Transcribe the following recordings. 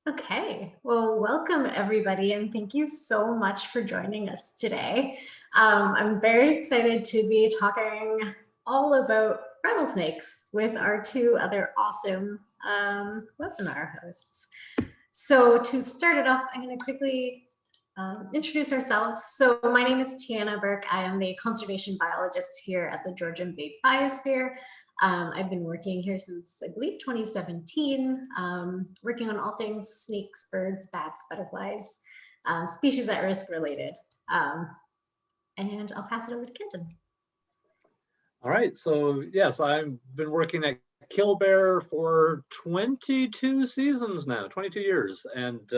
Okay, well, welcome everybody, and thank you so much for joining us today. I'm very excited to be talking all about rattlesnakes with our two other awesome webinar hosts. So to start it off, I'm going to quickly introduce ourselves. So my name is Tiana Burke. I am the conservation biologist here at the Georgian Bay Biosphere. I've been working here since, I believe, 2017, working on all things snakes, birds, bats, butterflies, species at risk related. And I'll pass it over to Kenton. All right, so yes, I've been working at Kilbear for 22 seasons now, 22 years, and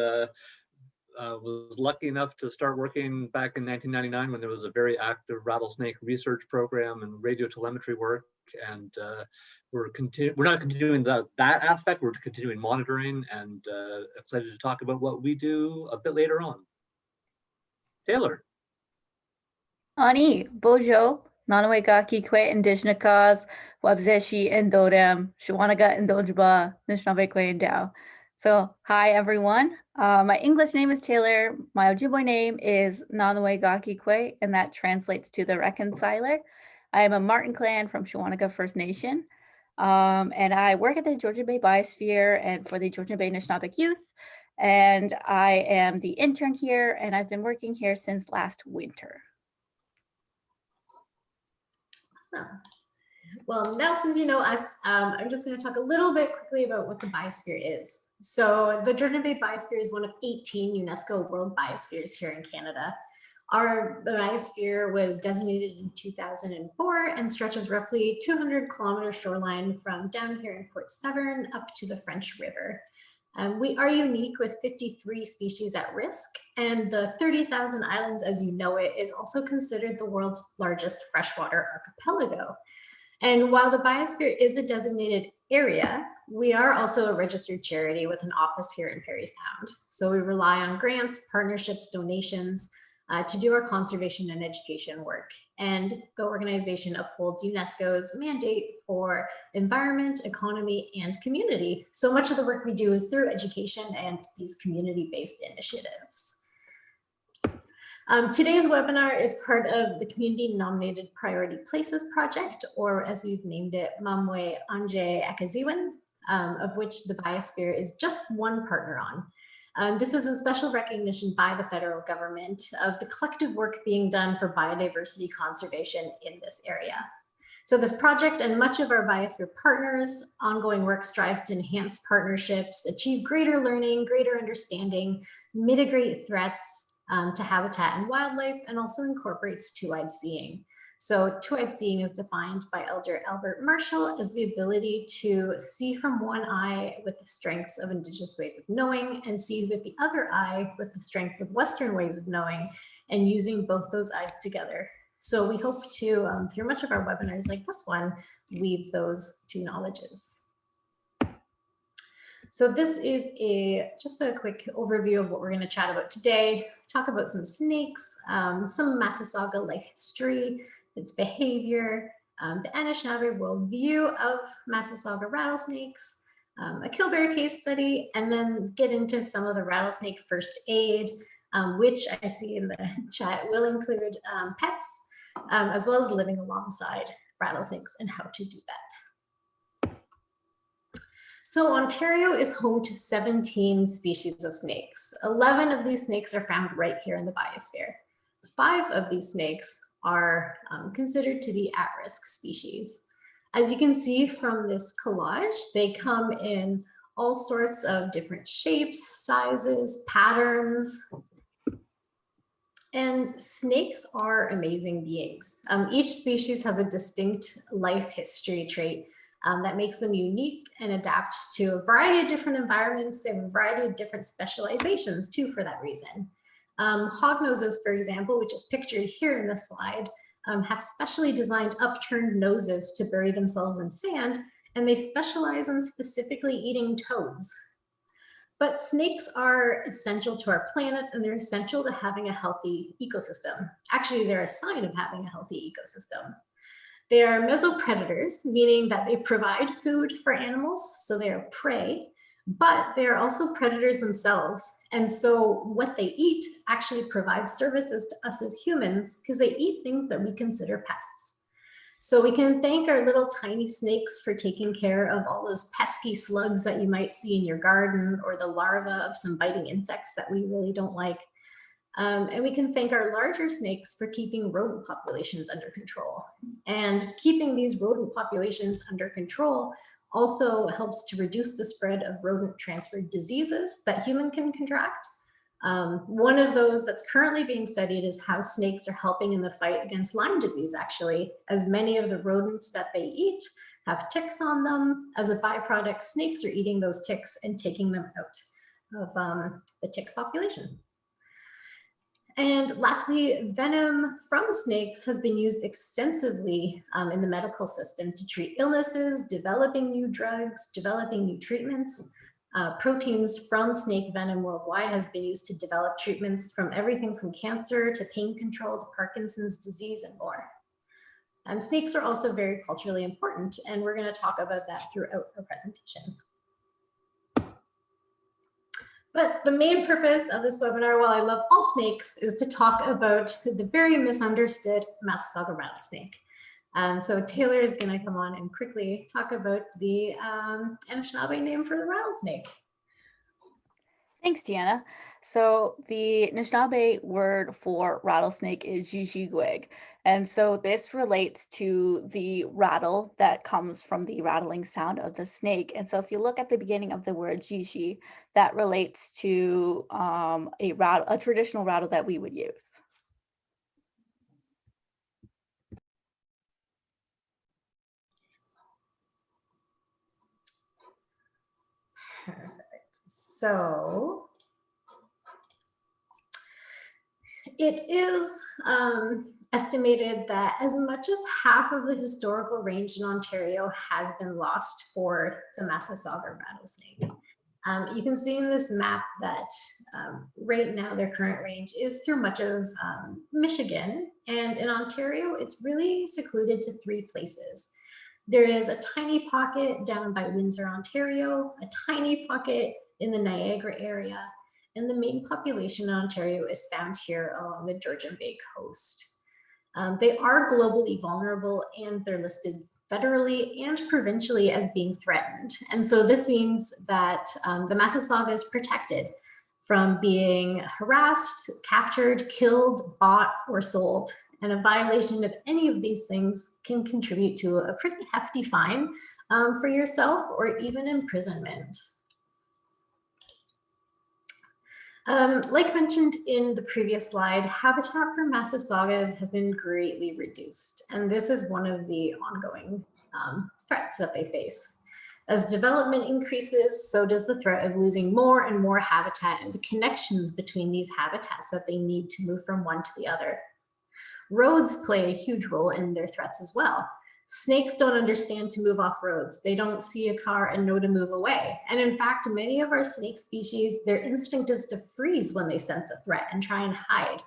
was lucky enough to start working back in 1999 when there was a very active rattlesnake research program and radio telemetry work. And we're not continuing that aspect. We're continuing monitoring, and excited to talk about what we do a bit later on. Taylor. Ani, Bojo, Nanawega Kikwe Indigenous Wabzeshi and Dodem, Shawanaga and Dojba, Nishnabekwe and Dow. So, hi everyone. My English name is Taylor. My Ojibwe name is Nanawega Kikwe, and that translates to the reconciler. I am a Martin Clan from Shawanaga First Nation, and I work at the Georgian Bay Biosphere and for the Georgian Bay Anishinaabemowin Youth. And I am the intern here, and I've been working here since last winter. Awesome. Well, now since you know us, I'm just going to talk a little bit quickly about what the biosphere is. So the Georgian Bay Biosphere is one of 18 UNESCO World Biospheres here in Canada. Our biosphere was designated in 2004 and stretches roughly 200-kilometer shoreline from down here in Port Severn up to the French River. We are unique with 53 species at risk, and the 30,000 islands as you know it is also considered the world's largest freshwater archipelago. And while the biosphere is a designated area, we are also a registered charity with an office here in Parry Sound. So we rely on grants, partnerships, donations to do our conservation and education work. And the organization upholds UNESCO's mandate for environment, economy, and community. So much of the work we do is through education and these community-based initiatives. Today's webinar is part of the Community Nominated Priority Places Project, or as we've named it, Mamwe Anje Akaziwan, of which the Biosphere is just one partner on. This is a special recognition by the federal government of the collective work being done for biodiversity conservation in this area. So this project and much of our Biosphere partners' ongoing work strives to enhance partnerships, achieve greater learning, greater understanding, mitigate threats, to habitat and wildlife, and also incorporates two-eyed seeing. So two-eyed seeing is defined by Elder Albert Marshall as the ability to see from one eye with the strengths of Indigenous ways of knowing and see with the other eye with the strengths of Western ways of knowing, and using both those eyes together. So we hope to, through much of our webinars like this one, weave those two knowledges. So this is just a quick overview of what we're going to chat about today. Talk about some snakes, some Massasauga life history, its behavior, the Anishinaabe worldview of Massasauga rattlesnakes, a Kilbear case study, and then get into some of the rattlesnake first aid, which I see in the chat will include pets, as well as living alongside rattlesnakes and how to do that. So Ontario is home to 17 species of snakes. 11 of these snakes are found right here in the biosphere. 5 of these snakes are considered to be at-risk species. As you can see from this collage, they come in all sorts of different shapes, sizes, patterns. And snakes are amazing beings. Each species has a distinct life history trait that makes them unique and adapt to a variety of different environments. They have a variety of different specializations too for that reason. Hognoses, for example, which is pictured here in this slide, have specially designed upturned noses to bury themselves in sand, and they specialize in specifically eating toads. But snakes are essential to our planet, and they're essential to having a healthy ecosystem. Actually, they're a sign of having a healthy ecosystem. They are mesopredators, meaning that they provide food for animals, so they are prey, but they are also predators themselves. And so what they eat actually provides services to us as humans because they eat things that we consider pests. So we can thank our little tiny snakes for taking care of all those pesky slugs that you might see in your garden, or the larvae of some biting insects that we really don't like. And we can thank our larger snakes for keeping rodent populations under control. And keeping these rodent populations under control also helps to reduce the spread of rodent transferred diseases that human can contract. One of those that's currently being studied is how snakes are helping in the fight against Lyme disease, actually, as many of the rodents that they eat have ticks on them. As a byproduct, snakes are eating those ticks and taking them out of the tick population. And lastly, venom from snakes has been used extensively in the medical system to treat illnesses, developing new drugs, developing new treatments. Proteins from snake venom worldwide has been used to develop treatments from everything from cancer to pain control to Parkinson's disease and more. Snakes are also very culturally important, and we're going to talk about that throughout our presentation. But the main purpose of this webinar, while I love all snakes, is to talk about the very misunderstood Massasauga rattlesnake. So Taylor is going to come on and quickly talk about the Anishinaabe name for the rattlesnake. Thanks, Deanna. So the Anishinaabe word for rattlesnake is Zhiishiigweg. And so this relates to the rattle that comes from the rattling sound of the snake. And so if you look at the beginning of the word Zhiishi, that relates to a traditional rattle that we would use. Perfect. So it is estimated that as much as half of the historical range in Ontario has been lost for the Massasauga rattlesnake. You can see in this map that right now their current range is through much of Michigan, and in Ontario it's really secluded to 3 places. There is a tiny pocket down by Windsor, Ontario, a tiny pocket in the Niagara area, and the main population in Ontario is found here along the Georgian Bay coast. They are globally vulnerable, and they're listed federally and provincially as being threatened. And so this means that the Massasauga is protected from being harassed, captured, killed, bought, or sold. And a violation of any of these things can contribute to a pretty hefty fine for yourself, or even imprisonment. Like mentioned in the previous slide, habitat for Massasaugas has been greatly reduced, and this is one of the ongoing threats that they face. As development increases, so does the threat of losing more and more habitat and the connections between these habitats that they need to move from one to the other. Roads play a huge role in their threats as well. Snakes don't understand to move off roads. They don't see a car and know to move away. And in fact, many of our snake species, their instinct is to freeze when they sense a threat and try and hide.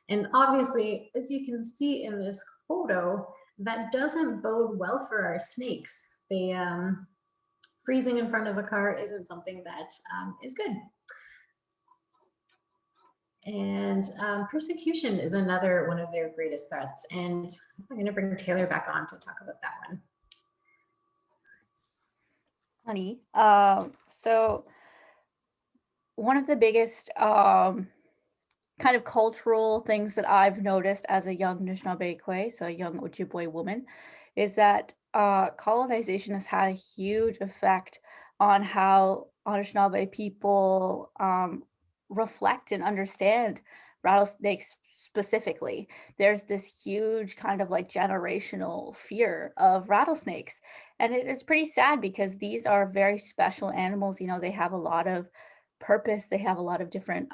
And obviously, as you can see in this photo, that doesn't bode well for our snakes. They, freezing in front of a car isn't something that is good. And persecution is another one of their greatest threats. And I'm going to bring Taylor back on to talk about that one. Honey, so one of the biggest kind of cultural things that I've noticed as a young Anishinaabe, so a young Ojibwe woman, is that colonization has had a huge effect on how Anishinaabe people reflect and understand rattlesnakes specifically. There's this huge kind of like generational fear of rattlesnakes. And it is pretty sad because these are very special animals. You know, they have a lot of purpose. They have a lot of different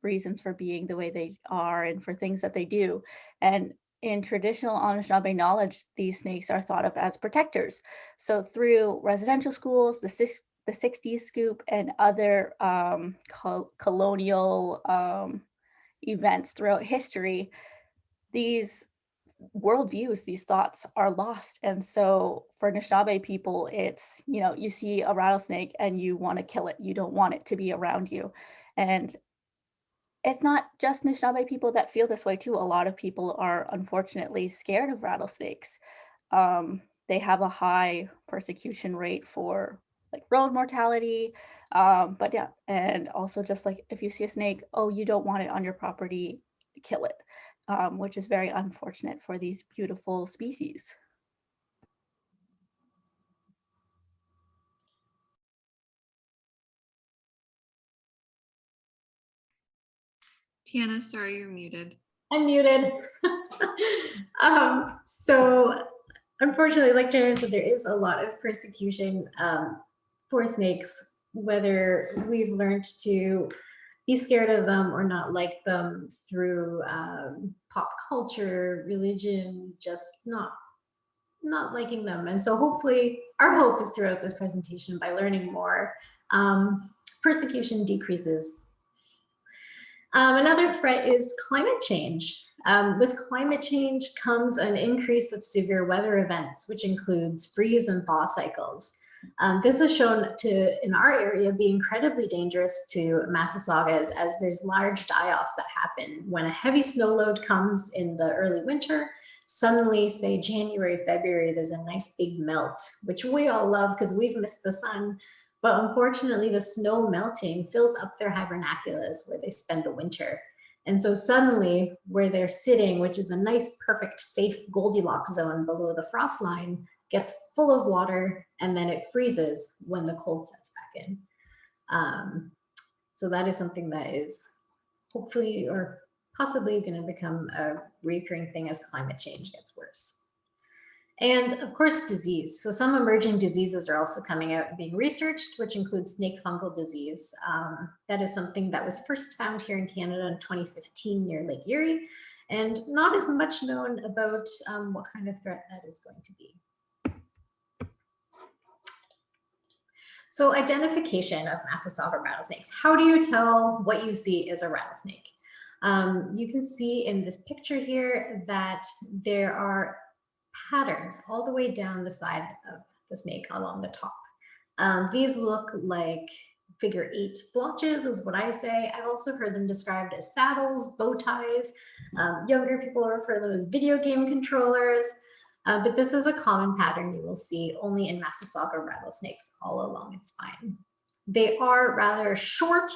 reasons for being the way they are and for things that they do. And in traditional Anishinaabe knowledge, these snakes are thought of as protectors. So through residential schools, the 60s scoop, and other colonial events throughout history, these worldviews, these thoughts are lost. And so for Anishinaabe people, it's, you know, you see a rattlesnake and you want to kill it. You don't want it to be around you. And it's not just Anishinaabe people that feel this way too. A lot of people are unfortunately scared of rattlesnakes. They have a high persecution rate for like road mortality. But yeah, and also just like if you see a snake, oh, you don't want it on your property, kill it, which is very unfortunate for these beautiful species. Tiana, sorry, you're muted. I'm muted. So unfortunately, like Jared said, there is a lot of persecution for snakes, whether we've learned to be scared of them or not like them through pop culture, religion, just not liking them. And so hopefully our hope is throughout this presentation, by learning more, persecution decreases. Another threat is climate change. With climate change comes an increase of severe weather events, which includes freeze and thaw cycles. This is shown to, in our area, be incredibly dangerous to Massasaugas, as there's large die-offs that happen when a heavy snow load comes in the early winter. Suddenly, say January, February, there's a nice big melt, which we all love because we've missed the sun. But unfortunately, the snow melting fills up their hibernaculums where they spend the winter. And so suddenly, where they're sitting, which is a nice, perfect, safe Goldilocks zone below the frost line, gets full of water, and then it freezes when the cold sets back in. So that is something that is hopefully or possibly going to become a recurring thing as climate change gets worse. And of course, disease. So some emerging diseases are also coming out and being researched, which includes snake fungal disease. That is something that was first found here in Canada in 2015 near Lake Erie, and not as much known about what kind of threat that is going to be. So identification of Massasauga rattlesnakes. How do you tell what you see is a rattlesnake? You can see in this picture here that there are patterns all the way down the side of the snake along the top. These look like figure 8 blotches is what I say. I've also heard them described as saddles, bow ties. Younger people refer to them as video game controllers. But this is a common pattern you will see only in Massasauga rattlesnakes all along its spine. They are rather short.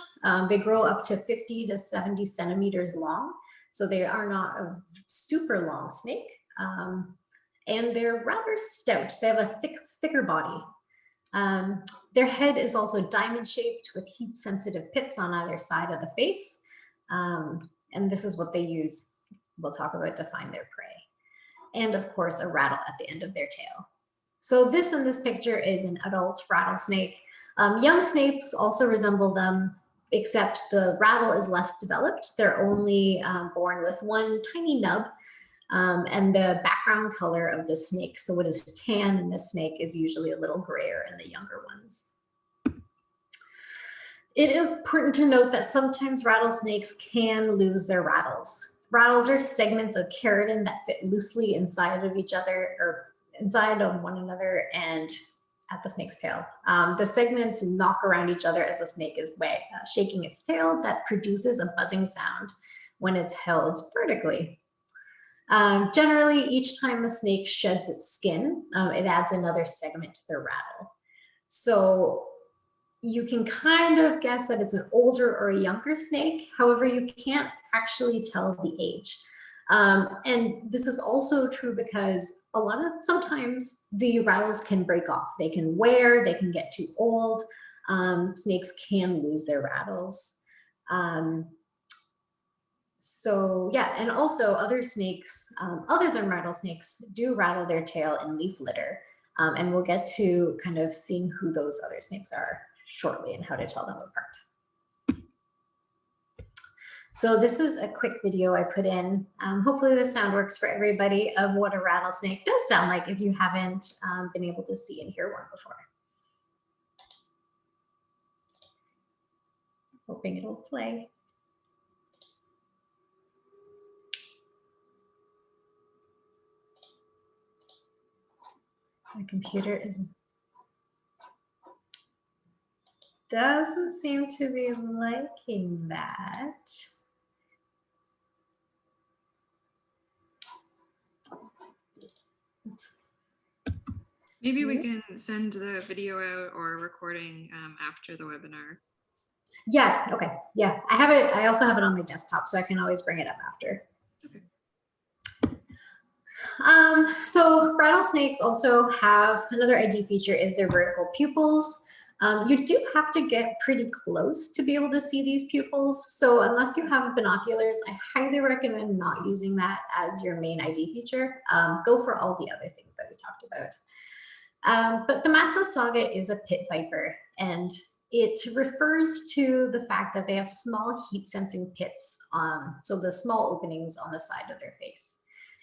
They grow up to 50 to 70 centimeters long. So they are not a super long snake. And they're rather stout. They have a thicker body. Their head is also diamond shaped with heat sensitive pits on either side of the face. And this is what they use, we'll talk about, to find their prey. And of course, a rattle at the end of their tail. So this in this picture is an adult rattlesnake. Young snakes also resemble them, except the rattle is less developed. They're only born with one tiny nub, and the background color of the snake, so what is tan in this snake is usually a little grayer in the younger ones. It is important to note that sometimes rattlesnakes can lose their rattles. Rattles are segments of keratin that fit loosely inside of each other, or inside of one another and at the snake's tail. The segments knock around each other as the snake is shaking its tail. That produces a buzzing sound when it's held vertically. Generally, each time a snake sheds its skin, it adds another segment to the rattle. So you can kind of guess that it's an older or a younger snake. However, you can't actually tell the age. And this is also true because sometimes the rattles can break off. They can wear, they can get too old. Snakes can lose their rattles. So yeah, and also other snakes, other than rattlesnakes, do rattle their tail in leaf litter. And we'll get to kind of seeing who those other snakes are shortly and how to tell them apart. So this is a quick video I put in. Hopefully the sound works for everybody of what a rattlesnake does sound like if you haven't been able to see and hear one before. Hoping it'll play. My computer doesn't seem to be liking that. Oops. Maybe we can send the video out or recording after the webinar. Yeah, okay. Yeah, I have it. I also have it on my desktop, so I can always bring it up after. Okay. So rattlesnakes also have another ID feature is their vertical pupils. You do have to get pretty close to be able to see these pupils. So unless you have binoculars, I highly recommend not using that as your main ID feature. Go for all the other things that we talked about. But the Massasauga is a pit viper, and it refers to the fact that they have small heat sensing pits, so the small openings on the side of their face.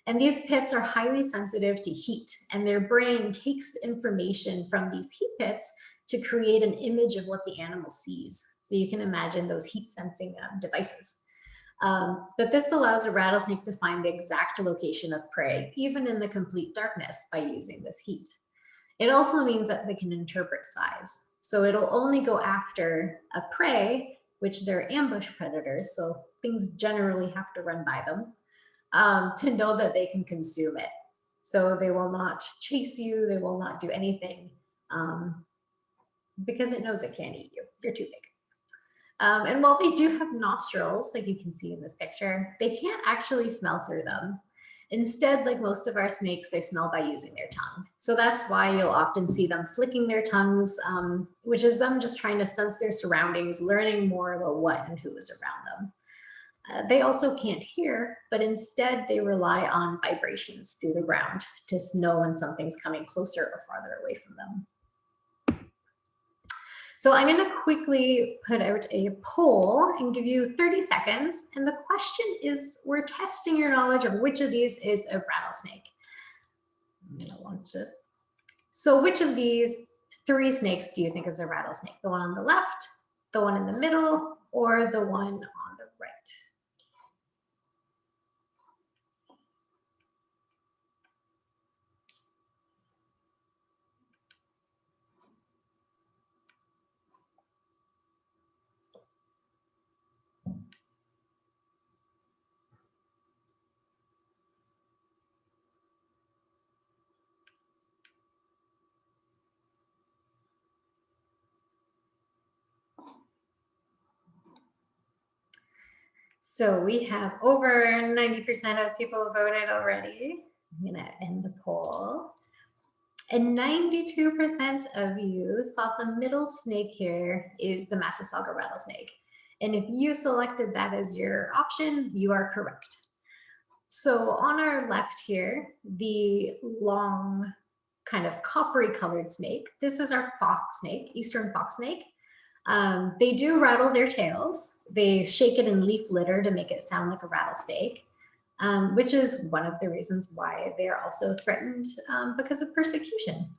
And these pits are highly sensitive to heat, and their brain takes the information from these heat pits to create an image of what the animal sees. So you can imagine those heat sensing devices. But this allows a rattlesnake to find the exact location of prey, even in the complete darkness, by using this heat. It also means that they can interpret size. So it'll only go after a prey, which they're ambush predators, so things generally have to run by them, to know that they can consume it. So they will not chase you, they will not do anything, because it knows it can't eat you. You're too big. And while they do have nostrils, like you can see in this picture, they can't actually smell through them. Instead, like most of our snakes, they smell by using their tongue. So that's why you'll often see them flicking their tongues, which is them just trying to sense their surroundings, learning more about what and who is around them. They also can't hear, but instead they rely on vibrations through the ground to know when something's coming closer or farther away from them. So I'm going to quickly put out a poll and give you 30 seconds. And the question is, we're testing your knowledge of which of these is a rattlesnake. I'm going to launch this. So which of these 3 snakes do you think is a rattlesnake? The one on the left, the one in the middle, or the one on the right? So we have over 90% of people voted already. I'm going to end the poll. And 92% of you thought the middle snake here is the Massasauga rattlesnake. And if you selected that as your option, you are correct. So on our left here, the long kind of coppery colored snake, this is our fox snake, eastern fox snake. They do rattle their tails. They shake it in leaf litter to make it sound like a rattlesnake, which is one of the reasons why they are also threatened because of persecution.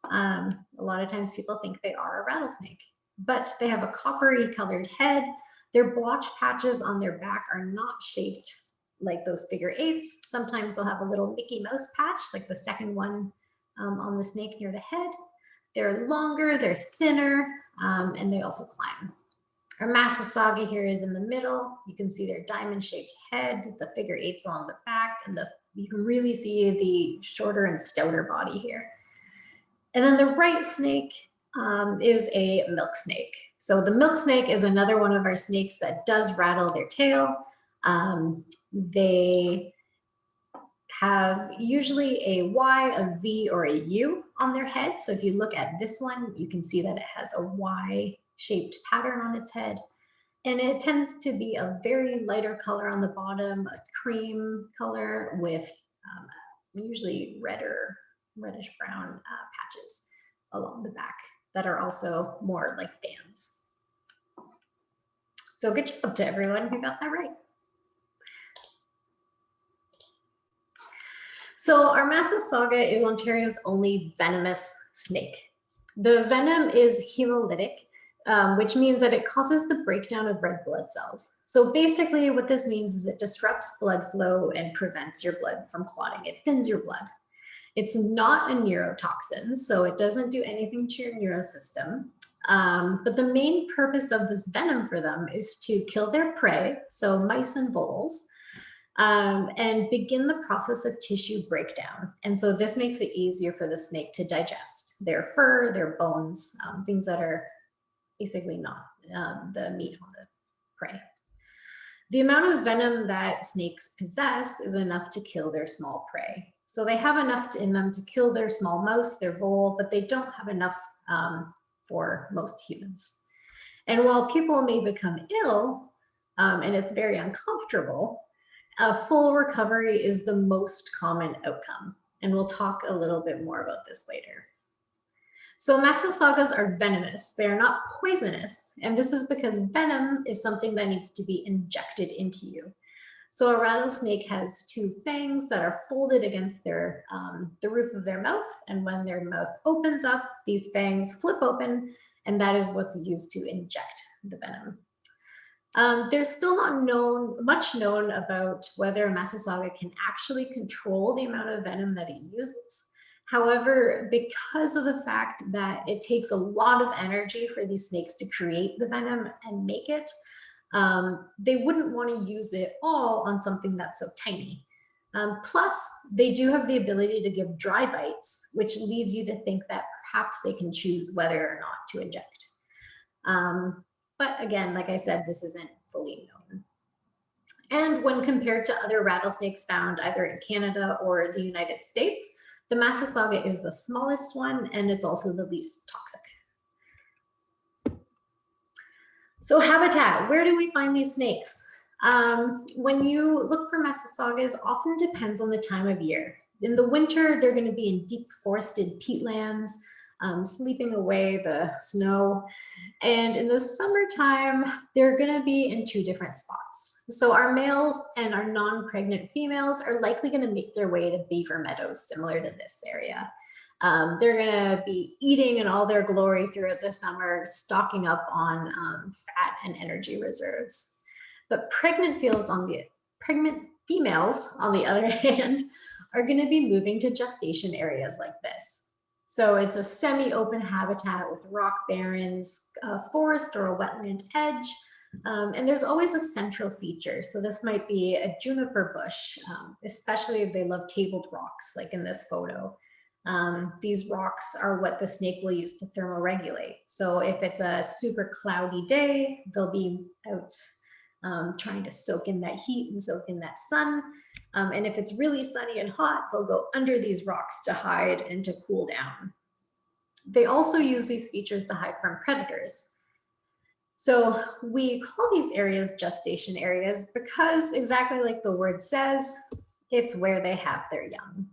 A lot of times people think they are a rattlesnake, but they have a coppery colored head. Their blotch patches on their back are not shaped like those figure 8s. Sometimes they'll have a little Mickey Mouse patch, like the second one on the snake near the head. They're longer, they're thinner, and they also climb. Our Massasauga here is in the middle. You can see their diamond-shaped head, the figure 8s along the back, and you can really see the shorter and stouter body here. And then the right snake is a milk snake. So the milk snake is another one of our snakes that does rattle their tail. They have usually a Y, a V, or a U on their head. So if you look at this one, you can see that it has a Y-shaped pattern on its head. And it tends to be a very lighter color on the bottom, a cream color with usually reddish brown patches along the back that are also more like bands. So good job to everyone who got that right. So our Massasauga is Ontario's only venomous snake. The venom is hemolytic, which means that it causes the breakdown of red blood cells. So basically what this means is it disrupts blood flow and prevents your blood from clotting. It thins your blood. It's not a neurotoxin, so it doesn't do anything to your neurosystem. But the main purpose of this venom for them is to kill their prey, so mice and voles, and begin the process of tissue breakdown. And so this makes it easier for the snake to digest their fur, their bones, things that are basically not the meat on the prey. The amount of venom that snakes possess is enough to kill their small prey. So they have enough in them to kill their small mouse, their vole, but they don't have enough for most humans. And while people may become ill, and it's very uncomfortable, a full recovery is the most common outcome. And we'll talk a little bit more about this later. So Massasaugas are venomous. They are not poisonous. And this is because venom is something that needs to be injected into you. So a rattlesnake has two fangs that are folded against their, the roof of their mouth. And when their mouth opens up, these fangs flip open, and that is what's used to inject the venom. There's still not much known about whether a Massasauga can actually control the amount of venom that it uses. However, because of the fact that it takes a lot of energy for these snakes to create the venom and make it, they wouldn't want to use it all on something that's so tiny. Plus, they do have the ability to give dry bites, which leads you to think that perhaps they can choose whether or not to inject. But again, like I said, this isn't fully known. And when compared to other rattlesnakes found either in Canada or the United States, the Massasauga is the smallest one, and it's also the least toxic. So habitat, where do we find these snakes? When you look for Massasaugas, often depends on the time of year. In the winter, they're going to be in deep forested peatlands, sleeping away the snow. And in the summertime, they're going to be in two different spots. So our males and our non-pregnant females are likely going to make their way to beaver meadows similar to this area. They're going to be eating in all their glory throughout the summer, stocking up on fat and energy reserves. But pregnant females, on the other hand, are going to be moving to gestation areas like this. So it's a semi-open habitat with rock barrens, a forest or a wetland edge, and there's always a central feature. So this might be a juniper bush, especially if they love tabled rocks, like in this photo. These rocks are what the snake will use to thermoregulate. So if it's a super cloudy day, they'll be out trying to soak in that heat and soak in that sun. And if it's really sunny and hot, they'll go under these rocks to hide and to cool down. They also use these features to hide from predators. So we call these areas gestation areas because, exactly like the word says, it's where they have their young.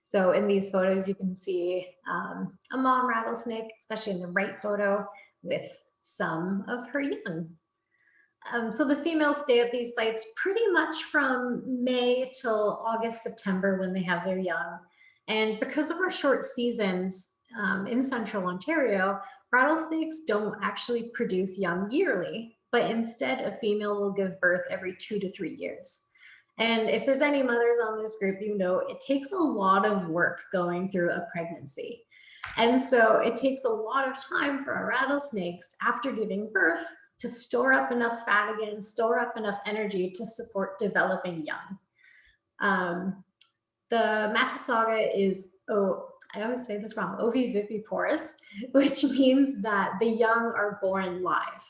So in these photos, you can see a mom rattlesnake, especially in the right photo, with some of her young. So the females stay at these sites pretty much from May till August, September when they have their young. And because of our short seasons in central Ontario, rattlesnakes don't actually produce young yearly, but instead a female will give birth every 2 to 3 years. And if there's any mothers on this group, you know it takes a lot of work going through a pregnancy. And so it takes a lot of time for our rattlesnakes after giving birth to store up enough fat again, store up enough energy to support developing young. The Massasauga is, I always say this wrong, oviviviporous, which means that the young are born live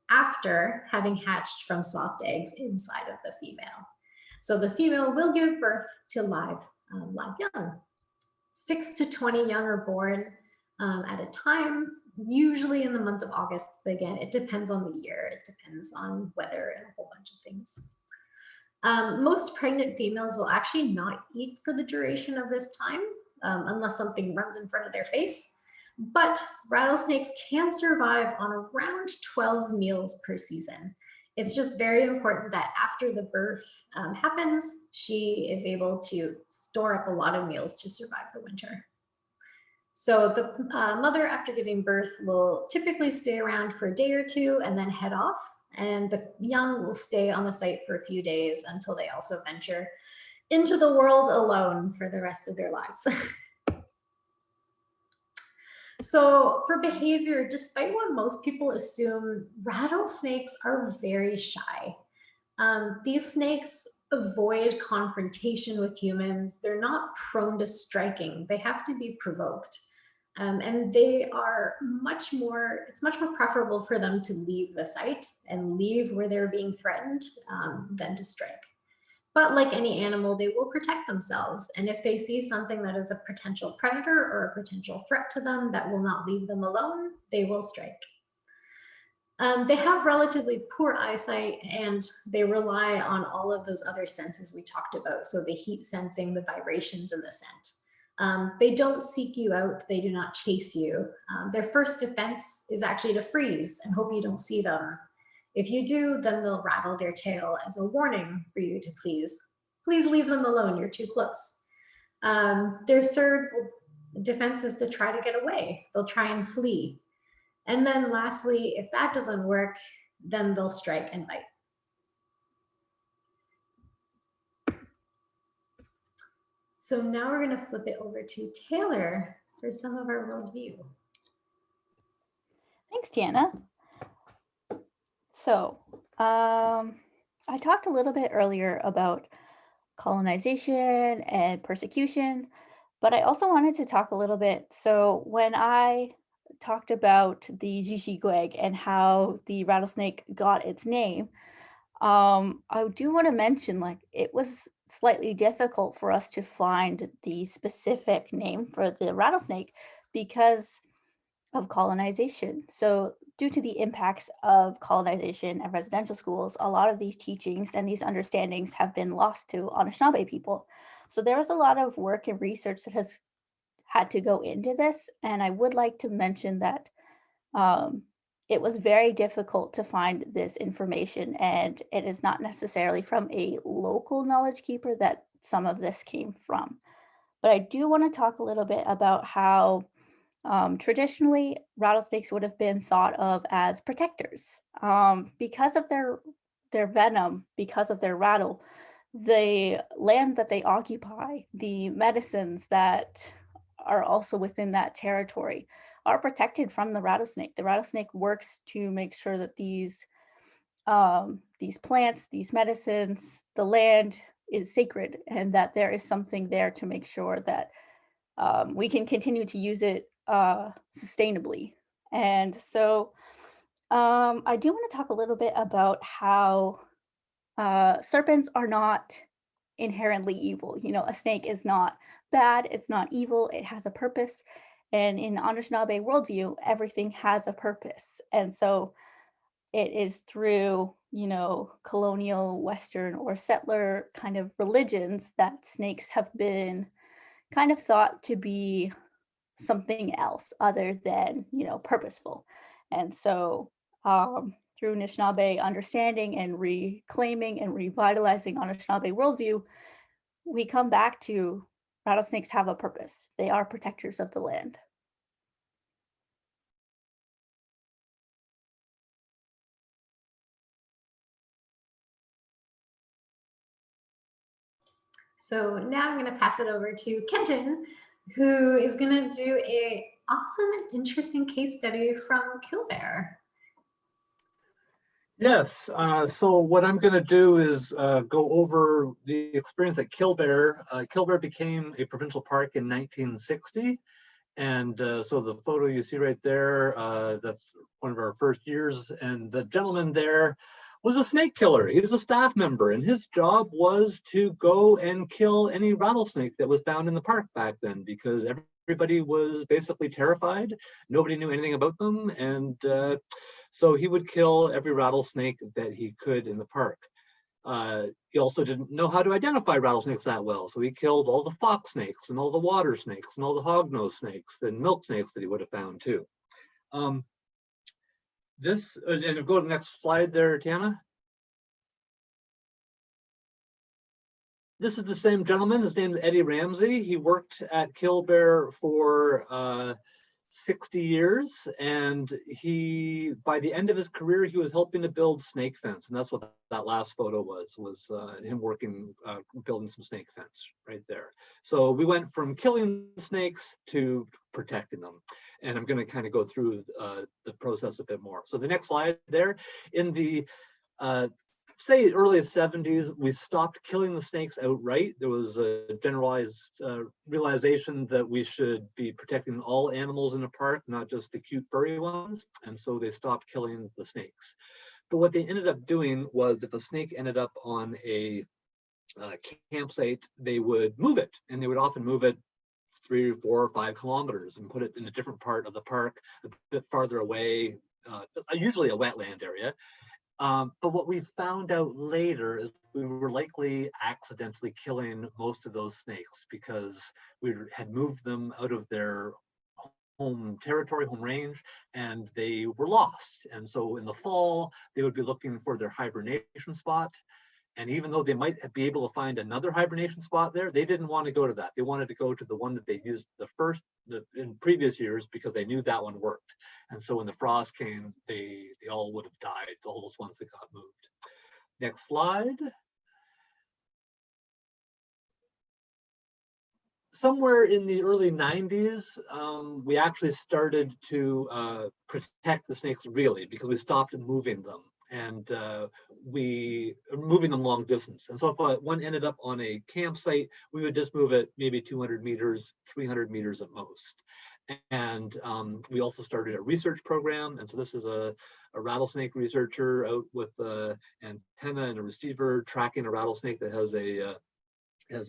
after having hatched from soft eggs inside of the female. So the female will give birth to live young. 6 to 20 young are born at a time, usually in the month of August. But again, it depends on the year. It depends on weather and a whole bunch of things. Most pregnant females will actually not eat for the duration of this time unless something runs in front of their face. But rattlesnakes can survive on around 12 meals per season. It's just very important that after the birth happens, she is able to store up a lot of meals to survive the winter. So the mother, after giving birth, will typically stay around for a day or two and then head off. And the young will stay on the site for a few days until they also venture. into the world alone for the rest of their lives. So for behavior, despite what most people assume, rattlesnakes are very shy. These snakes avoid confrontation with humans. They're not prone to striking. They have to be provoked. And they are it's much more preferable for them to leave the site and leave where they're being threatened than to strike. But like any animal, they will protect themselves. And if they see something that is a potential predator or a potential threat to them that will not leave them alone, they will strike. They have relatively poor eyesight, and they rely on all of those other senses we talked about. So the heat sensing, the vibrations, and the scent. They don't seek you out. They do not chase you. Their first defense is actually to freeze and hope you don't see them. If you do, then they'll rattle their tail as a warning for you to please leave them alone. You're too close. Their third defense is to try to get away. They'll try and flee. And then lastly, if that doesn't work, then they'll strike and bite. So now we're going to flip it over to Taylor for some of our worldview. Thanks, Tiana. So I talked a little bit earlier about colonization and persecution, but I also wanted to talk a little bit. So when I talked about the Zhiishiigweg and how the rattlesnake got its name, I do want to mention, like, it was slightly difficult for us to find the specific name for the rattlesnake because of colonization. So due to the impacts of colonization and residential schools, a lot of these teachings and these understandings have been lost to Anishinaabe people. So there was a lot of work and research that has had to go into this. And I would like to mention that it was very difficult to find this information, and it is not necessarily from a local knowledge keeper that some of this came from. But I do want to talk a little bit about how traditionally, rattlesnakes would have been thought of as protectors because of their venom, because of their rattle, the land that they occupy, the medicines that are also within that territory are protected from the rattlesnake. The rattlesnake works to make sure that these plants, these medicines, the land is sacred, and that there is something there to make sure that we can continue to use it sustainably. And so I do want to talk a little bit about how serpents are not inherently evil. You know, a snake is not bad, it's not evil, it has a purpose. And in Anishinaabe worldview, everything has a purpose. And so it is through, you know, colonial, Western, or settler kind of religions that snakes have been kind of thought to be something else other than, you know, purposeful. And so through Anishinaabe understanding and reclaiming and revitalizing Anishinaabe worldview, we come back to rattlesnakes have a purpose. They are protectors of the land. So now I'm going to pass it over to Kenton, who is going to do an awesome and interesting case study from Kilbear. Yes, so what I'm going to do is go over the experience at Kilbear. Kilbear became a provincial park in 1960. And so the photo you see right there, that's one of our first years. And the gentleman there was a snake killer. He was a staff member, and his job was to go and kill any rattlesnake that was found in the park back then, because everybody was basically terrified. Nobody knew anything about them. And so he would kill every rattlesnake that he could in the park. He also didn't know how to identify rattlesnakes that well, so he killed all the fox snakes and all the water snakes and all the hognose snakes and milk snakes that he would have found too. And go to the next slide there, Tiana. This is the same gentleman. His name is Eddie Ramsey. He worked at Kilbear for 60 years, and by the end of his career, he was helping to build snake fence, and that's what that last photo was him working, building some snake fence right there. So we went from killing snakes to protecting them, and I'm going to kind of go through the process a bit more. So the next slide there, in the say early 70s, we stopped killing the snakes outright. There was a generalized realization that we should be protecting all animals in the park, not just the cute furry ones. And so they stopped killing the snakes. But what they ended up doing was, if a snake ended up on a campsite, they would move it, and they would often move it 3 or 4 or 5 kilometers and put it in a different part of the park, a bit farther away, usually a wetland area. But what we found out later is we were likely accidentally killing most of those snakes because we had moved them out of their home territory, home range, and they were lost. And so in the fall, they would be looking for their hibernation spot. And even though they might be able to find another hibernation spot there, they didn't want to go to that. They wanted to go to the one that they used in previous years, because they knew that one worked. And so when the frost came, they all would have died, all those ones that got moved. Next slide. Somewhere in the early 90s, we actually started to protect the snakes really, because we stopped moving them. And we are moving them long distance. And so if one ended up on a campsite, we would just move it maybe 200 meters, 300 meters at most. And we also started a research program. And so this is a rattlesnake researcher out with an antenna and a receiver tracking a rattlesnake that has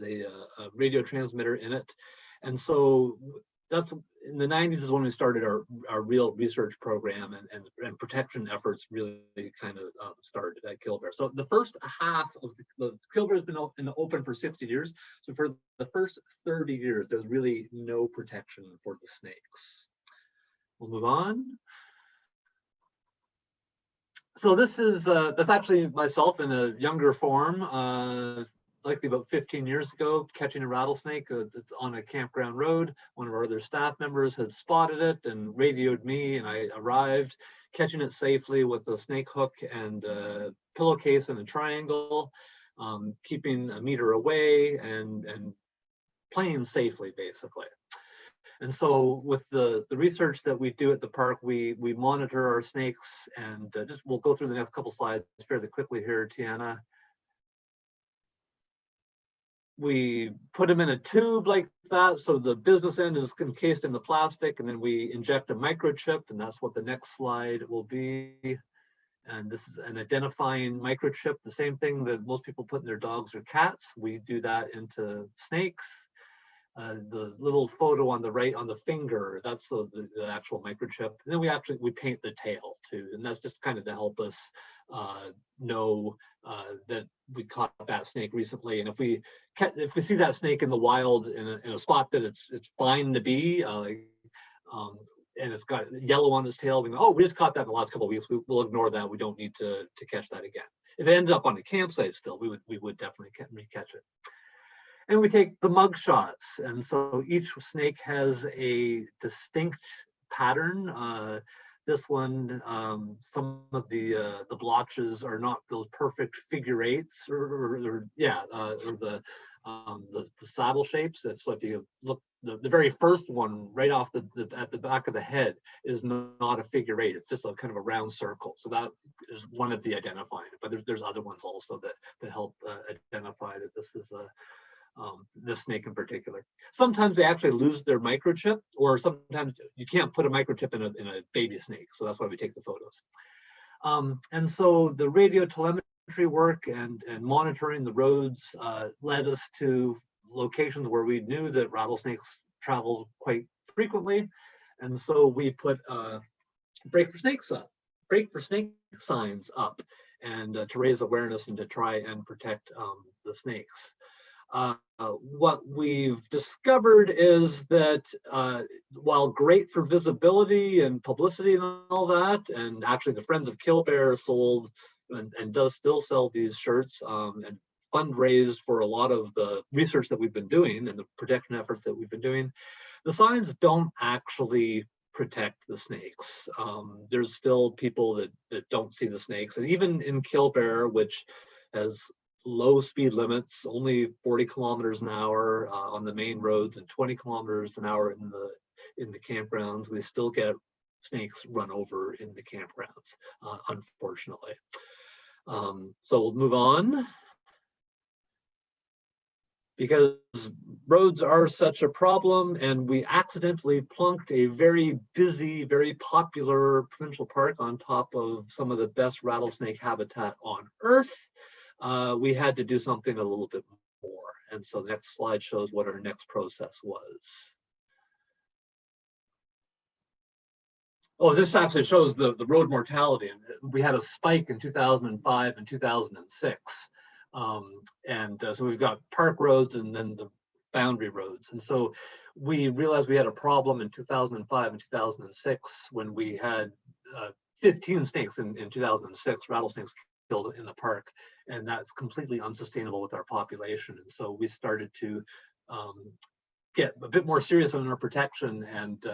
a radio transmitter in it. And so that's in the 90s is when we started our real research program, and protection efforts really kind of started at Kilbear. So the first half of the Kilbear has been open for 60 years. So for the first 30 years, there's really no protection for the snakes. We'll move on. So this is that's actually myself in a younger form. Likely about 15 years ago, catching a rattlesnake on a campground road. One of our other staff members had spotted it and radioed me, and I arrived, catching it safely with a snake hook and a pillowcase and a triangle, keeping a meter away and playing safely, basically. And so with the research that we do at the park, we monitor our snakes, and we'll go through the next couple slides fairly quickly here, Tiana. We put them in a tube like that, so the business end is encased in the plastic, and then we inject a microchip, and that's what the next slide will be. And this is an identifying microchip, the same thing that most people put in their dogs or cats. We do that into snakes. The little photo on the right on the finger, that's the actual microchip. And then we paint the tail too, and that's just kind of to help us know that we caught that snake recently. And if we see that snake in the wild in a spot that it's fine to be, and it's got yellow on its tail, we go, oh, we just caught that in the last couple of weeks. We'll ignore that. We don't need to catch that again. If it ended up on a campsite still, we would definitely catch it. And we take the mug shots. And so each snake has a distinct pattern. This one, some of the blotches are not those perfect figure eights, or the saddle shapes. So if you look, the very first one right off at the back of the head is not a figure eight. It's just a kind of a round circle. So that is one of the identifying. But there's other ones also that help identify that this is this snake in particular. Sometimes they actually lose their microchip, or sometimes you can't put a microchip in a baby snake. So that's why we take the photos. And so the radio telemetry work and monitoring the roads led us to locations where we knew that rattlesnakes travel quite frequently. And so we put break for snake signs up, and to raise awareness and to try and protect the snakes. What we've discovered is that while great for visibility and publicity and all that, and actually the Friends of Kilbear sold and does still sell these shirts and fundraised for a lot of the research that we've been doing and the protection efforts that we've been doing, the signs don't actually protect the snakes. There's still people that don't see the snakes, and even in Kilbear, which has low speed limits, only 40 kilometers an hour on the main roads and 20 kilometers an hour in the campgrounds, we still get snakes run over in the campgrounds, unfortunately. So we'll move on. Because roads are such a problem, and we accidentally plunked a very busy, very popular provincial park on top of some of the best rattlesnake habitat on Earth, we had to do something a little bit more. And so the next slide shows what our next process was. Oh, this actually shows the road mortality. We had a spike in 2005 and 2006. So we've got park roads and then the boundary roads. And so we realized we had a problem in 2005 and 2006 when we had 15 snakes in 2006, rattlesnakes killed in the park. And that's completely unsustainable with our population. And so we started to get a bit more serious on our protection and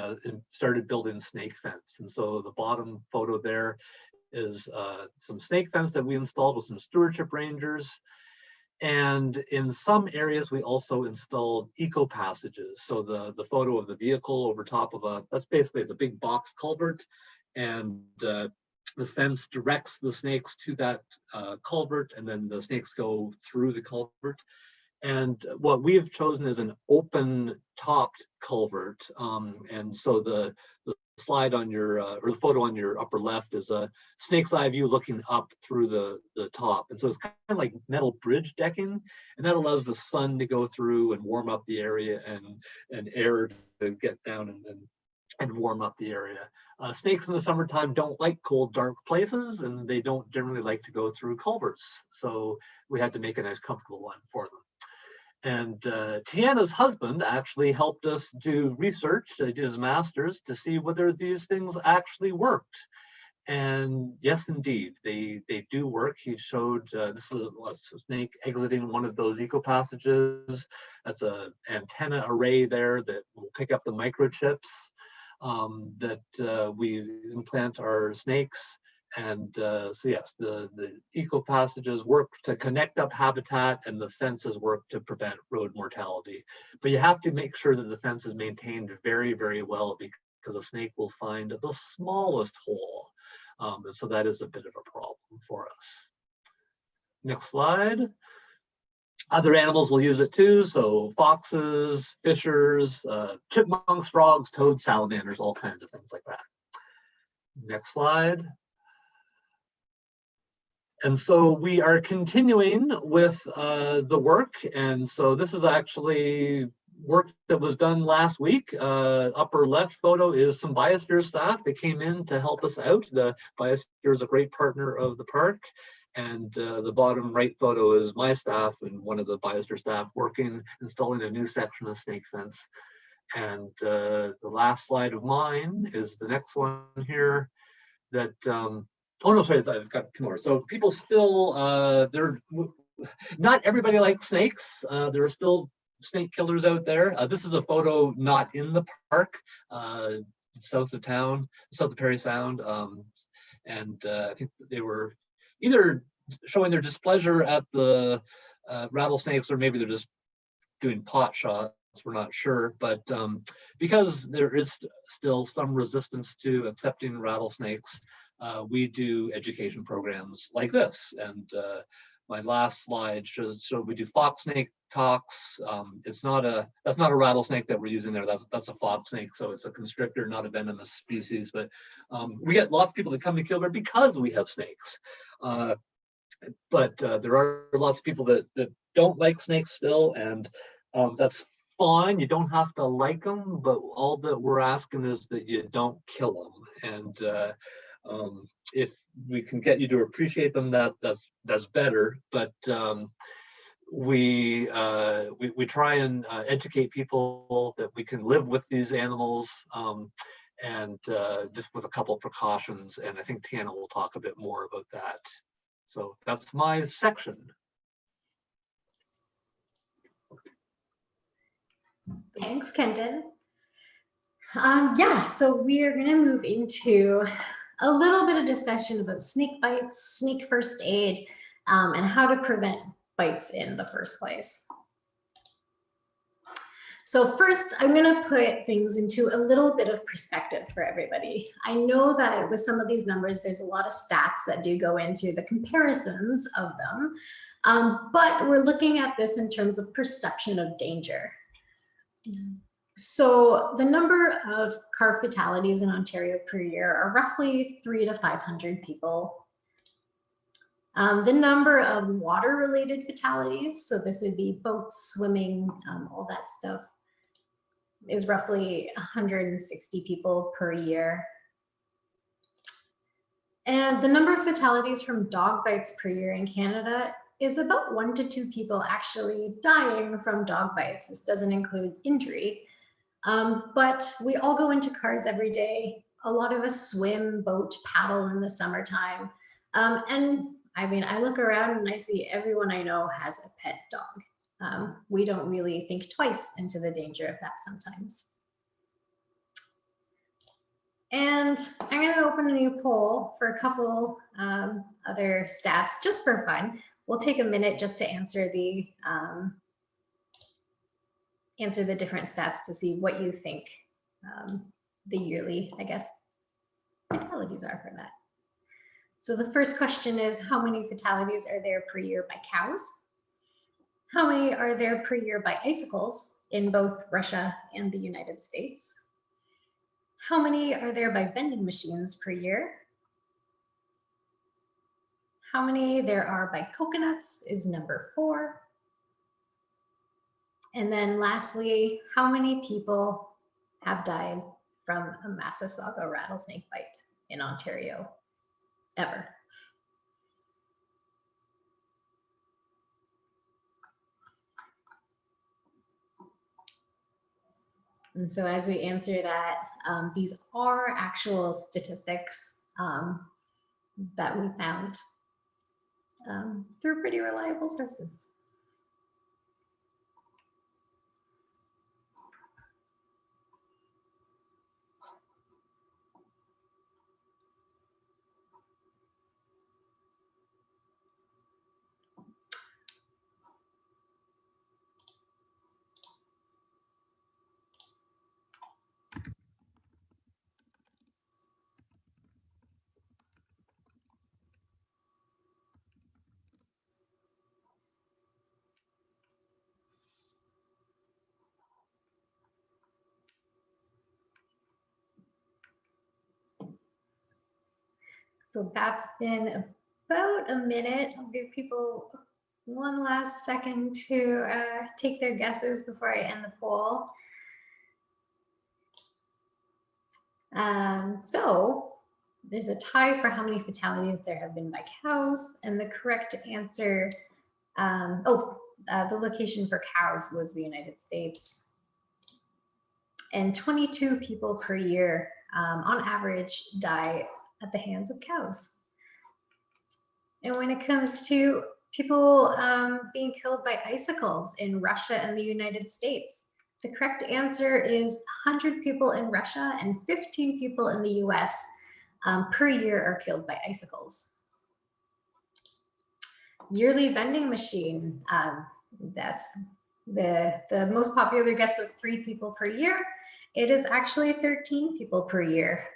started building snake fence. And so the bottom photo there is some snake fence that we installed with some stewardship rangers. And in some areas, we also installed eco passages. So the photo of the vehicle over top of that's basically the big box culvert. And the fence directs the snakes to that culvert, and then the snakes go through the culvert. And what we have chosen is an open topped culvert. And so the slide on your, or the photo on your upper left is a snake's eye view looking up through the top. And so it's kind of like metal bridge decking, and that allows the sun to go through and warm up the area and air to get down and warm up the area. Snakes in the summertime don't like cold, dark places, and they don't generally like to go through culverts. So we had to make a nice, comfortable one for them. And Tiana's husband actually helped us do research, did his master's to see whether these things actually worked. And yes, indeed, they do work. He showed, this is a snake exiting one of those eco passages. That's an antenna array there that will pick up the microchips that we implant our snakes. And so yes, the eco passages work to connect up habitat, and the fences work to prevent road mortality. But you have to make sure that the fence is maintained very, very well, because a snake will find the smallest hole. And so that is a bit of a problem for us. Next slide. Other animals will use it too. So foxes, fishers, chipmunks, frogs, toads, salamanders, all kinds of things like that. Next slide. And so we are continuing with the work. And so this is actually work that was done last week. Upper left photo is some Biosphere staff that came in to help us out. The Biosphere is a great partner of the park. And the bottom right photo is my staff and one of the Biosphere staff working, installing a new section of snake fence. And the last slide of mine is the next one here that, oh no, sorry, I've got two more. So people still, not everybody likes snakes. There are still snake killers out there. This is a photo not in the park, south of town, south of Parry Sound. And I think they were either showing their displeasure at the rattlesnakes, or maybe they're just doing pot shots. We're not sure, but because there is still some resistance to accepting rattlesnakes, we do education programs like this. And my last slide shows, so we do fox snake talks. That's not a rattlesnake that we're using there. That's a fox snake, so it's a constrictor, not a venomous species. But we get lots of people that come to Kilbear because we have snakes. But there are lots of people that don't like snakes still, and that's fine. You don't have to like them, but all that we're asking is that you don't kill them. And if we can get you to appreciate them, that's better. But we try and educate people that we can live with these animals, and just with a couple of precautions. And I think Tiana will talk a bit more about that. So that's my section. Thanks, Kenton. Yeah, so we are going to move into a little bit of discussion about snake bites, snake first aid, and how to prevent bites in the first place. So first, I'm going to put things into a little bit of perspective for everybody. I know that with some of these numbers, there's a lot of stats that do go into the comparisons of them, but we're looking at this in terms of perception of danger. So the number of car fatalities in Ontario per year are roughly 300 to 500 people. The number of water-related fatalities, so this would be boats, swimming, all that stuff, is roughly 160 people per year. And the number of fatalities from dog bites per year in Canada is about 1 to 2 people actually dying from dog bites. This doesn't include injury. But we all go into cars every day. A lot of us swim, boat, paddle in the summertime. And I mean, I look around and I see everyone I know has a pet dog. We don't really think twice into the danger of that sometimes. And I'm going to open a new poll for a couple other stats just for fun. We'll take a minute just to answer the different stats to see what you think the yearly, I guess, fatalities are for that. So the first question is, how many fatalities are there per year by cows? How many are there per year by icicles in both Russia and the United States? How many are there by vending machines per year? How many there are by coconuts is number 4. And then lastly, how many people have died from a Massasauga rattlesnake bite in Ontario ever? And so as we answer that, these are actual statistics that we found through pretty reliable sources. So that's been about a minute. I'll give people one last second to take their guesses before I end the poll. So there's a tie for how many fatalities there have been by cows, and the correct answer, the location for cows was the United States. And 22 people per year, on average, die at the hands of cows. And when it comes to people being killed by icicles in Russia and the United States, the correct answer is 100 people in Russia and 15 people in the US per year are killed by icicles. Yearly vending machine, that's the most popular guess was 3 people per year. It is actually 13 people per year.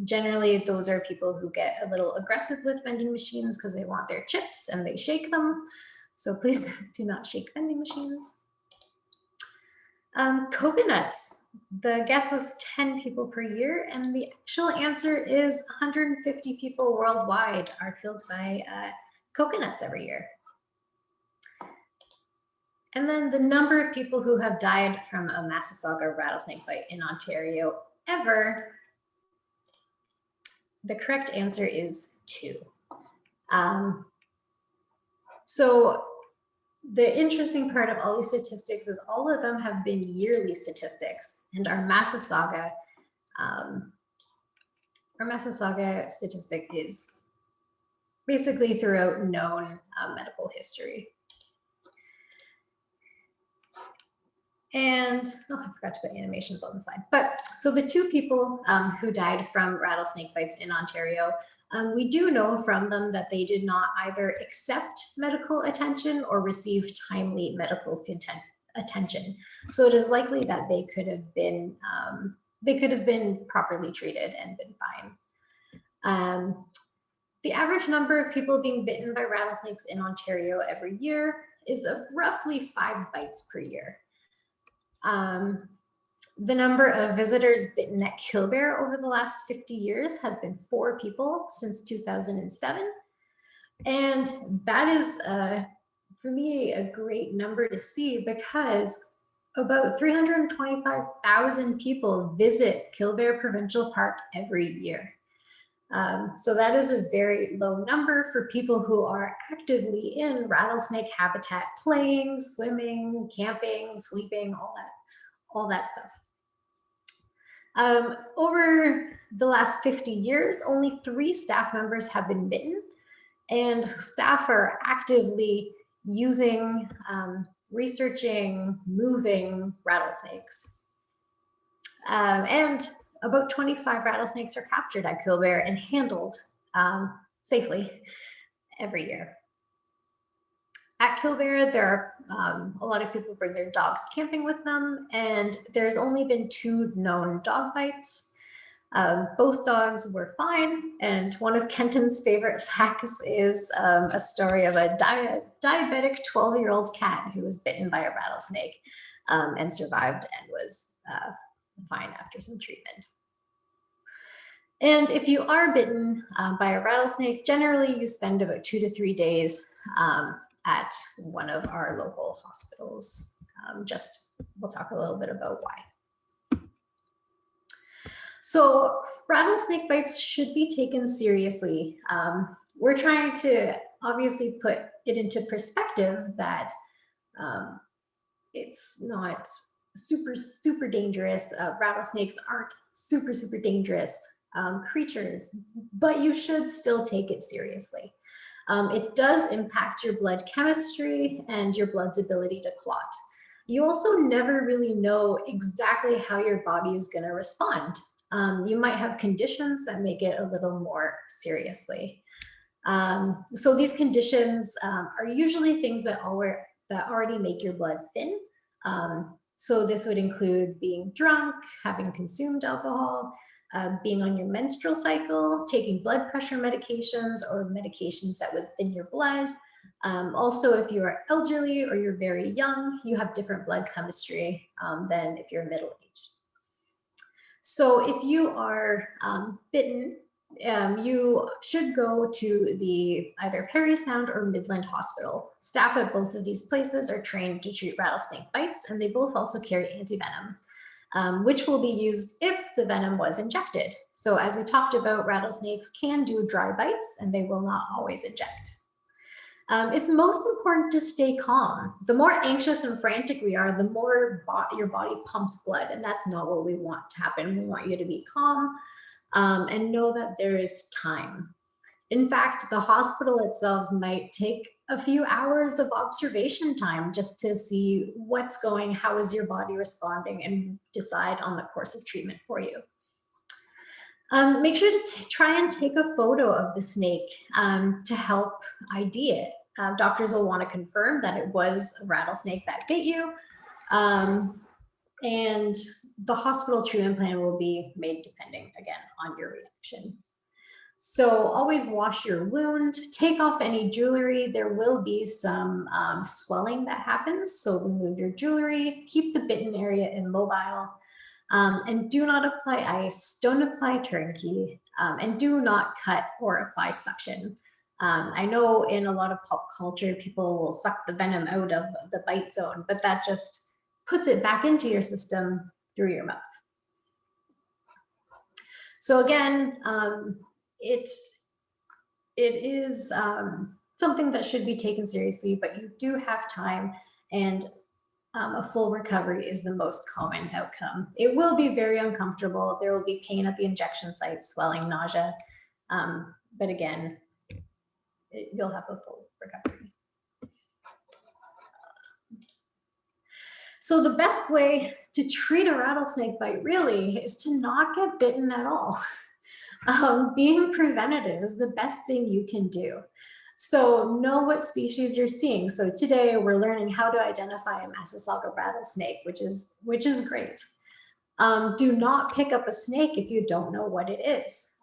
Generally, those are people who get a little aggressive with vending machines because they want their chips and they shake them. So please do not shake vending machines. Coconuts, the guess was 10 people per year, and the actual answer is 150 people worldwide are killed by coconuts every year. And then the number of people who have died from a Massasauga rattlesnake bite in Ontario ever, the correct answer is 2. So the interesting part of all these statistics is all of them have been yearly statistics, and our Massasauga statistic is basically throughout known medical history. And oh, I forgot to put animations on the slide. But so the two people who died from rattlesnake bites in Ontario, we do know from them that they did not either accept medical attention or receive timely medical attention. So it is likely that they could have been properly treated and been fine. The average number of people being bitten by rattlesnakes in Ontario every year is roughly 5 bites per year. The number of visitors bitten at Kilbear over the last 50 years has been 4 people since 2007. And that is, for me, a great number to see because about 325,000 people visit Kilbear Provincial Park every year. So that is a very low number for people who are actively in rattlesnake habitat, playing, swimming, camping, sleeping, all that stuff. Over the last 50 years, only 3 staff members have been bitten, and staff are actively using, researching, moving rattlesnakes. And about 25 rattlesnakes are captured at Kilbear and handled safely every year. At Kilbear, there are a lot of people bring their dogs camping with them, and there's only been 2 known dog bites. Both dogs were fine, and one of Kenton's favorite facts is a story of a diabetic 12-year-old cat who was bitten by a rattlesnake and survived and was fine after some treatment. And if you are bitten by a rattlesnake, generally you spend about 2 to 3 days at one of our local hospitals. We'll talk a little bit about why. So rattlesnake bites should be taken seriously. We're trying to obviously put it into perspective that it's not super dangerous. Rattlesnakes aren't super dangerous creatures, but you should still take it seriously. It does impact your blood chemistry and your blood's ability to clot. You also never really know exactly how your body is going to respond. You might have conditions that make it a little more seriously. So these conditions are usually things that already make your blood thin. So this would include being drunk, having consumed alcohol, being on your menstrual cycle, taking blood pressure medications or medications that would thin your blood. Also, if you are elderly or you're very young, you have different blood chemistry than if you're middle-aged. So if you are bitten, you should go to the either Parry Sound or Midland Hospital. Staff at both of these places are trained to treat rattlesnake bites, and they both also carry antivenom, which will be used if the venom was injected. So as we talked about, rattlesnakes can do dry bites and they will not always inject. It's most important to stay calm. The more anxious and frantic we are, the more your body pumps blood, and that's not what we want to happen. We want you to be calm and know that there is time. In fact, the hospital itself might take a few hours of observation time just to see what's going, how is your body responding, and decide on the course of treatment for you. Make sure to try and take a photo of the snake to help ID it. Doctors will want to confirm that it was a rattlesnake that bit you, and the hospital treatment plan will be made depending, again, on your reaction. So always wash your wound, take off any jewelry. There will be some swelling that happens, so remove your jewelry, keep the bitten area immobile, and do not apply ice, don't apply turnkey, and do not cut or apply suction. I know in a lot of pop culture, people will suck the venom out of the bite zone, but that just puts it back into your system through your mouth. So again, it is something that should be taken seriously, but you do have time, and a full recovery is the most common outcome. It will be very uncomfortable. There will be pain at the injection site, swelling, nausea, but again, you'll have a full recovery. So the best way to treat a rattlesnake bite really is to not get bitten at all. Being preventative is the best thing you can do. So know what species you're seeing. So today we're learning how to identify a Massasauga rattlesnake, which is great. Do not pick up a snake if you don't know what it is.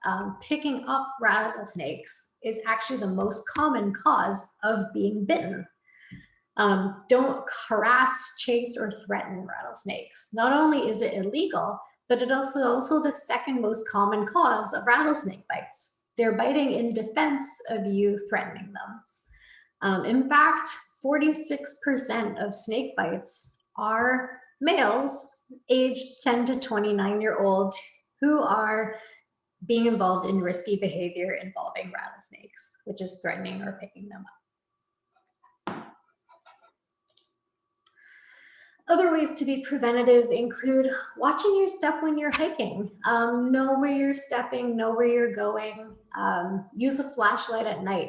Picking up rattlesnakes is actually the most common cause of being bitten. Don't harass, chase, or threaten rattlesnakes. Not only is it illegal, but it also the second most common cause of rattlesnake bites. They're biting in defense of you threatening them. In fact, 46% of snake bites are males aged 10 to 29-year-olds who are being involved in risky behavior involving rattlesnakes, which is threatening or picking them up. Other ways to be preventative include watching your step when you're hiking. Know where you're stepping, know where you're going. Use a flashlight at night.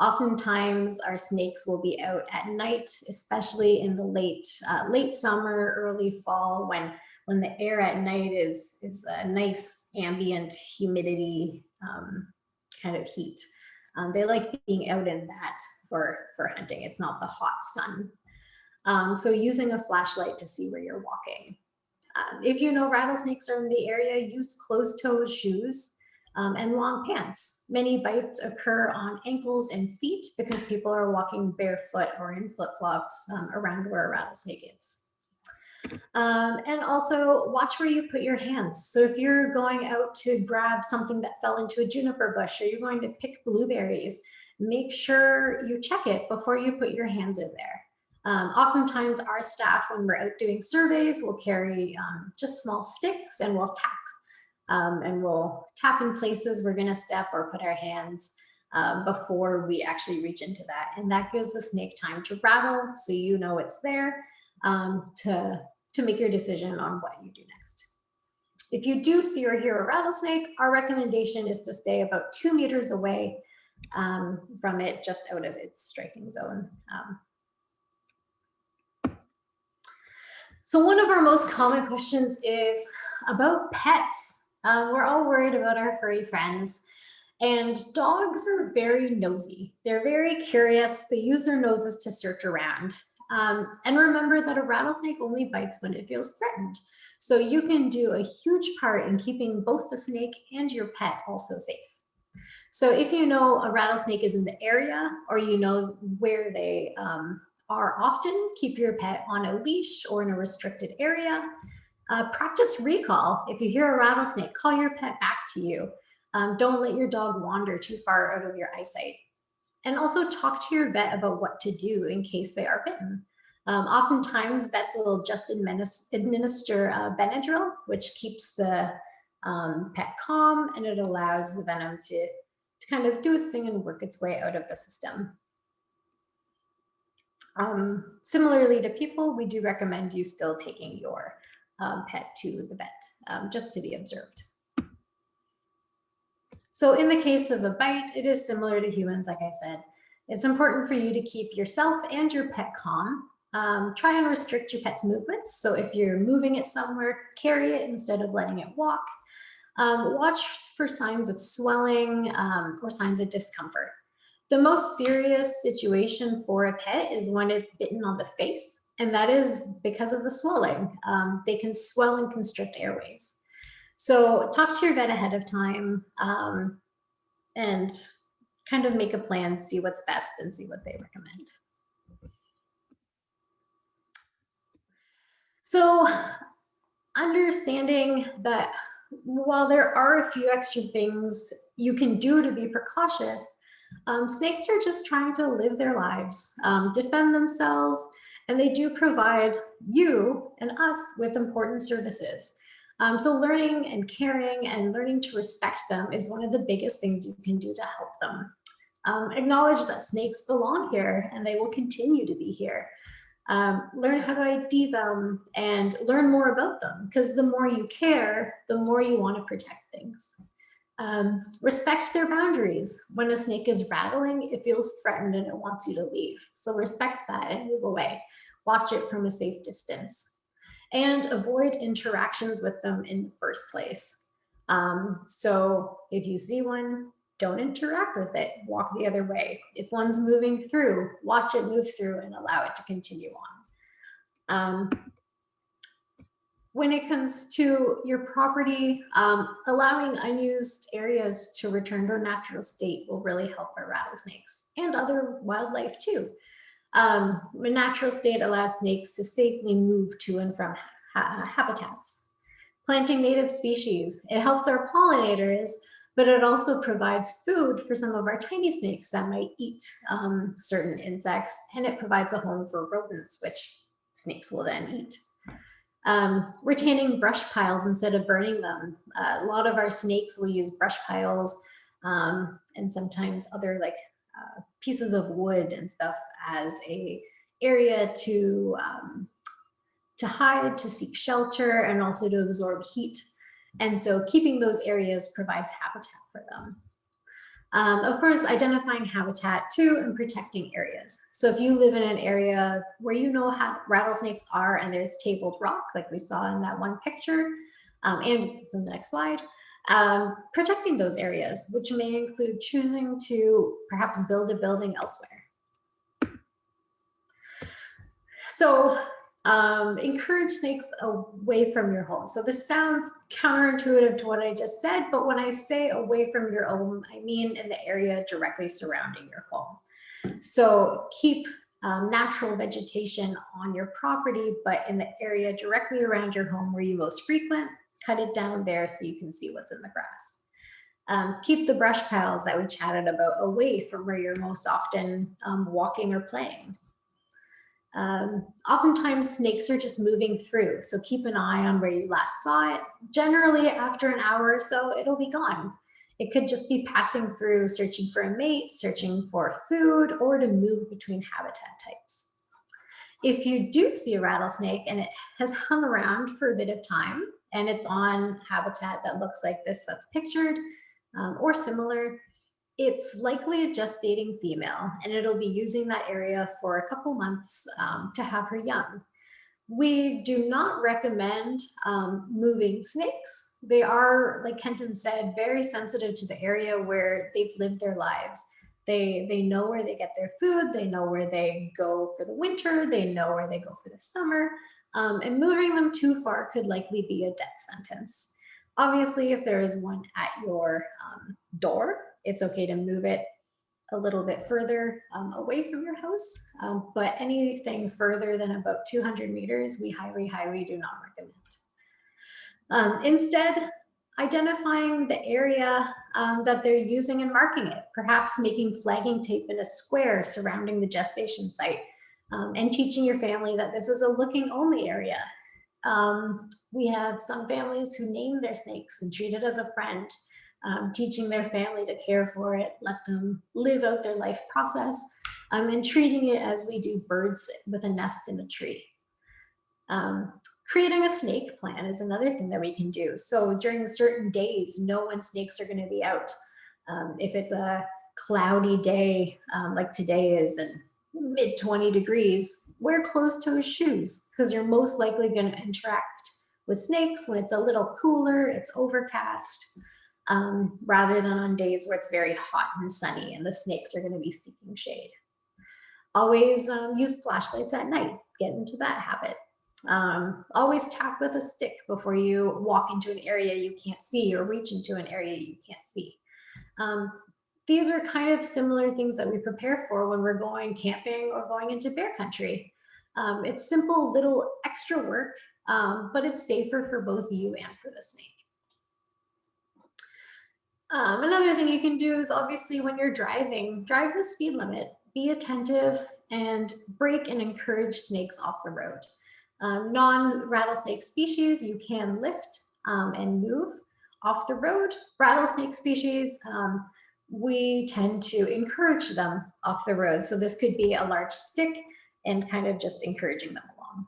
Oftentimes our snakes will be out at night, especially in the late summer, early fall, when the air at night is a nice ambient humidity kind of heat. They like being out in that for hunting. It's not the hot sun. So using a flashlight to see where you're walking. If you know rattlesnakes are in the area, use closed-toed shoes and long pants. Many bites occur on ankles and feet because people are walking barefoot or in flip-flops around where a rattlesnake is. And also watch where you put your hands. So if you're going out to grab something that fell into a juniper bush, or you're going to pick blueberries, make sure you check it before you put your hands in there. Oftentimes our staff, when we're out doing surveys, will carry just small sticks and we'll tap. And we'll tap in places we're gonna step or put our hands before we actually reach into that. And that gives the snake time to rattle, so you know it's there to make your decision on what you do next. If you do see or hear a rattlesnake, our recommendation is to stay about 2 meters away from it, just out of its striking zone. So one of our most common questions is about pets. We're all worried about our furry friends, and dogs are very nosy. They're very curious. They use their noses to search around. And remember that a rattlesnake only bites when it feels threatened. So you can do a huge part in keeping both the snake and your pet also safe. So if you know a rattlesnake is in the area, or you know where they are often, keep your pet on a leash or in a restricted area. Practice recall. If you hear a rattlesnake, call your pet back to you. Don't let your dog wander too far out of your eyesight. And also talk to your vet about what to do in case they are bitten. Oftentimes vets will just administer Benadryl, which keeps the pet calm, and it allows the venom to kind of do its thing and work its way out of the system. Similarly to people, we do recommend you still taking your pet to the vet just to be observed. So in the case of a bite, it is similar to humans, like I said. It's important for you to keep yourself and your pet calm. Try and restrict your pet's movements. So if you're moving it somewhere, carry it instead of letting it walk. Watch for signs of swelling or signs of discomfort. The most serious situation for a pet is when it's bitten on the face, and that is because of the swelling. They can swell and constrict airways. So talk to your vet ahead of time and kind of make a plan, see what's best and see what they recommend. So understanding that while there are a few extra things you can do to be precautious, snakes are just trying to live their lives, defend themselves, and they do provide you and us with important services. So learning and caring and learning to respect them is one of the biggest things you can do to help them. Acknowledge that snakes belong here and they will continue to be here. Learn how to ID them and learn more about them, because the more you care, the more you want to protect things. Respect their boundaries. When a snake is rattling, it feels threatened and it wants you to leave. So respect that and move away. watch it from a safe distance, and avoid interactions with them in the first place. So if you see one, don't interact with it, walk the other way. If one's moving through, watch it move through and allow it to continue on. When it comes to your property, allowing unused areas to return to a natural state will really help our rattlesnakes and other wildlife too. A natural state allows snakes to safely move to and from habitats. Planting native species, it helps our pollinators, but it also provides food for some of our tiny snakes that might eat certain insects, and it provides a home for rodents, which snakes will then eat. Retaining brush piles instead of burning them. A lot of our snakes will use brush piles and sometimes other like pieces of wood and stuff as a area to hide, to seek shelter, and also to absorb heat. And so keeping those areas provides habitat for them. Of course, identifying habitat too and protecting areas. So if you live in an area where you know how rattlesnakes are and there's tabled rock, like we saw in that one picture, and it's in the next slide, protecting those areas, which may include choosing to perhaps build a building elsewhere. So encourage snakes away from your home. So this sounds counterintuitive to what I just said, but when I say away from your home, I mean in the area directly surrounding your home. So keep natural vegetation on your property, but in the area directly around your home where you most frequent, cut it down there so you can see what's in the grass. Keep the brush piles that we chatted about away from where you're most often walking or playing. Oftentimes snakes are just moving through, so keep an eye on where you last saw it. Generally, after an hour or so, it'll be gone. It could just be passing through, searching for a mate, searching for food, or to move between habitat types. If you do see a rattlesnake and it has hung around for a bit of time, and it's on habitat that looks like this that's pictured, or similar, it's likely a gestating female, and it'll be using that area for a couple months to have her young. We do not recommend moving snakes. They are, like Kenton said, very sensitive to the area where they've lived their lives. They know where they get their food, they know where they go for the winter, they know where they go for the summer, and moving them too far could likely be a death sentence. Obviously, if there is one at your door, it's okay to move it a little bit further away from your house, but anything further than about 200 meters, we highly, highly do not recommend. Instead, identifying the area that they're using and marking it, perhaps making flagging tape in a square surrounding the gestation site, and teaching your family that this is a looking only area. We have some families who name their snakes and treat it as a friend, teaching their family to care for it, let them live out their life process, and treating it as we do birds with a nest in a tree. Creating a snake plan is another thing that we can do. So during certain days, know when snakes are going to be out. If it's a cloudy day, like today is, and mid 20 degrees, wear closed-toe shoes because you're most likely going to interact with snakes when it's a little cooler, it's overcast, rather than on days where it's very hot and sunny and the snakes are going to be seeking shade. Always use flashlights at night. Get into that habit. Always tap with a stick before you walk into an area you can't see or reach into an area you can't see. These are kind of similar things that we prepare for when we're going camping or going into bear country. It's simple little extra work, but it's safer for both you and for the snake. Another thing you can do is obviously when you're driving, drive the speed limit, be attentive, and brake and encourage snakes off the road. Non-rattlesnake species you can lift and move off the road. Rattlesnake species, we tend to encourage them off the road. So this could be a large stick and kind of just encouraging them along.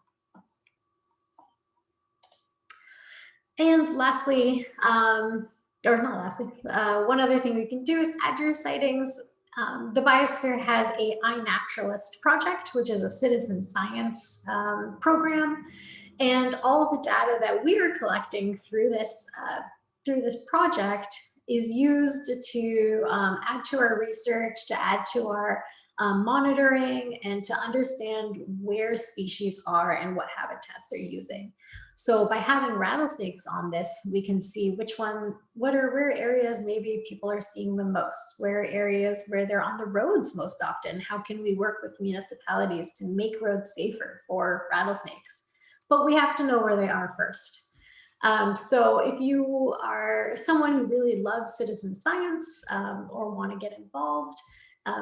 And lastly, or not lastly, one other thing we can do is add your sightings The Biosphere has a iNaturalist project, which is a citizen science program, and all of the data that we are collecting through this project is used to add to our research, to add to our monitoring, and to understand where species are and what habitats they're using. So by having rattlesnakes on this, we can see where areas maybe people are seeing them most, where areas where they're on the roads most often. How can we work with municipalities to make roads safer for rattlesnakes? But we have to know where they are first. So if you are someone who really loves citizen science or want to get involved,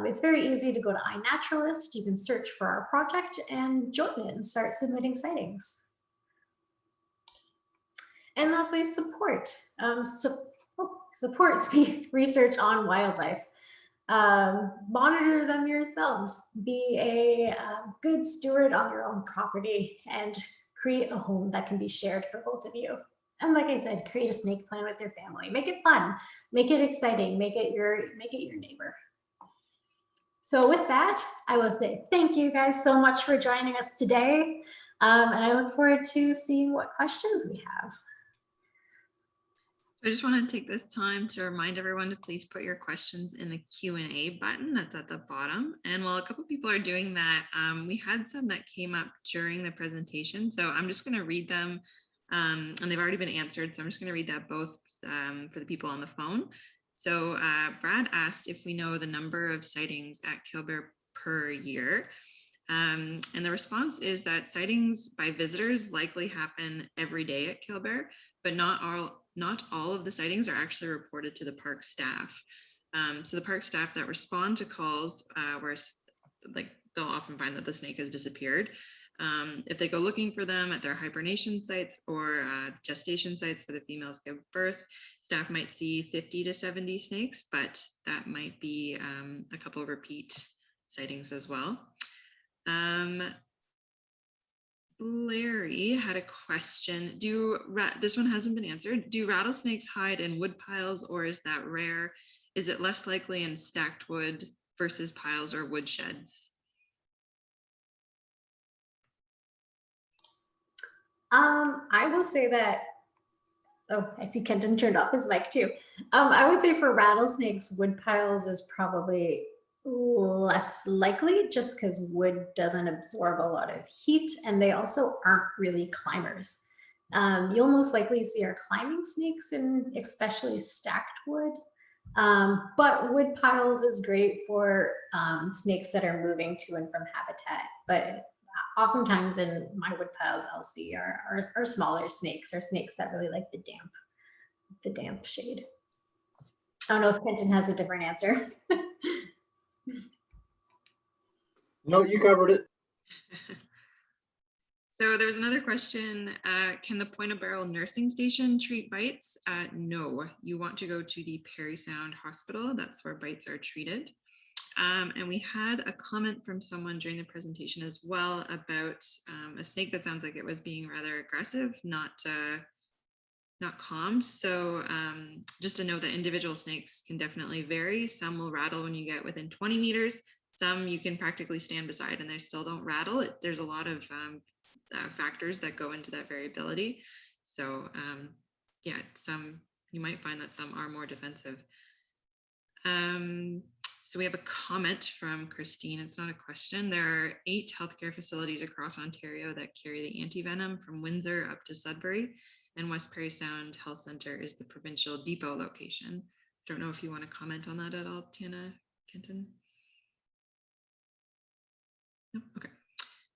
it's very easy to go to iNaturalist. You can search for our project and join it and start submitting sightings. And lastly, support. Support research on wildlife. Monitor them yourselves. Be a good steward on your own property and create a home that can be shared for both of you. And like I said, create a snake plan with your family. Make it fun, make it exciting, make it your neighbor. So with that, I will say thank you guys so much for joining us today. And I look forward to seeing what questions we have. I just want to take this time to remind everyone to please put your questions in the Q&A button that's at the bottom. And while a couple people are doing that, we had some that came up during the presentation. So I'm just going to read them and they've already been answered. So I'm just going to read that both for the people on the phone. So Brad asked if we know the number of sightings at Kilbear per year. And the response is that sightings by visitors likely happen every day at Kilbear, but not all of the sightings are actually reported to the park staff. So the park staff that respond to calls where they'll often find that the snake has disappeared. If they go looking for them at their hibernation sites or gestation sites where the females give birth, staff might see 50 to 70 snakes, but that might be a couple of repeat sightings as well. Larry had a question. This one hasn't been answered. Do rattlesnakes hide in wood piles, or is that rare? Is it less likely in stacked wood versus piles or wood sheds? I will say that, oh, I see Kenton turned off his mic too. I would say for rattlesnakes, wood piles is probably less likely just because wood doesn't absorb a lot of heat and they also aren't really climbers. You'll most likely see our climbing snakes in especially stacked wood. But wood piles is great for snakes that are moving to and from habitat. But oftentimes in my wood piles, I'll see our smaller snakes or snakes that really like the damp shade. I don't know if Kenton has a different answer. No, you covered it. So there was another question. Can the point of barrel nursing station treat bites? No, you want to go to the Parry Sound Hospital. That's where bites are treated. And we had a comment from someone during the presentation as well about a snake that sounds like it was being rather aggressive, not calm. So just to know that individual snakes can definitely vary. Some will rattle when you get within 20 meters. Some you can practically stand beside and they still don't rattle. There's a lot of factors that go into that variability. So yeah, you might find that some are more defensive. So we have a comment from Christine. It's not a question. There are 8 healthcare facilities across Ontario that carry the anti-venom from Windsor up to Sudbury, and West Parry Sound Health Centre is the provincial depot location. Don't know if you want to comment on that at all, Tana, Kenton? No? Okay.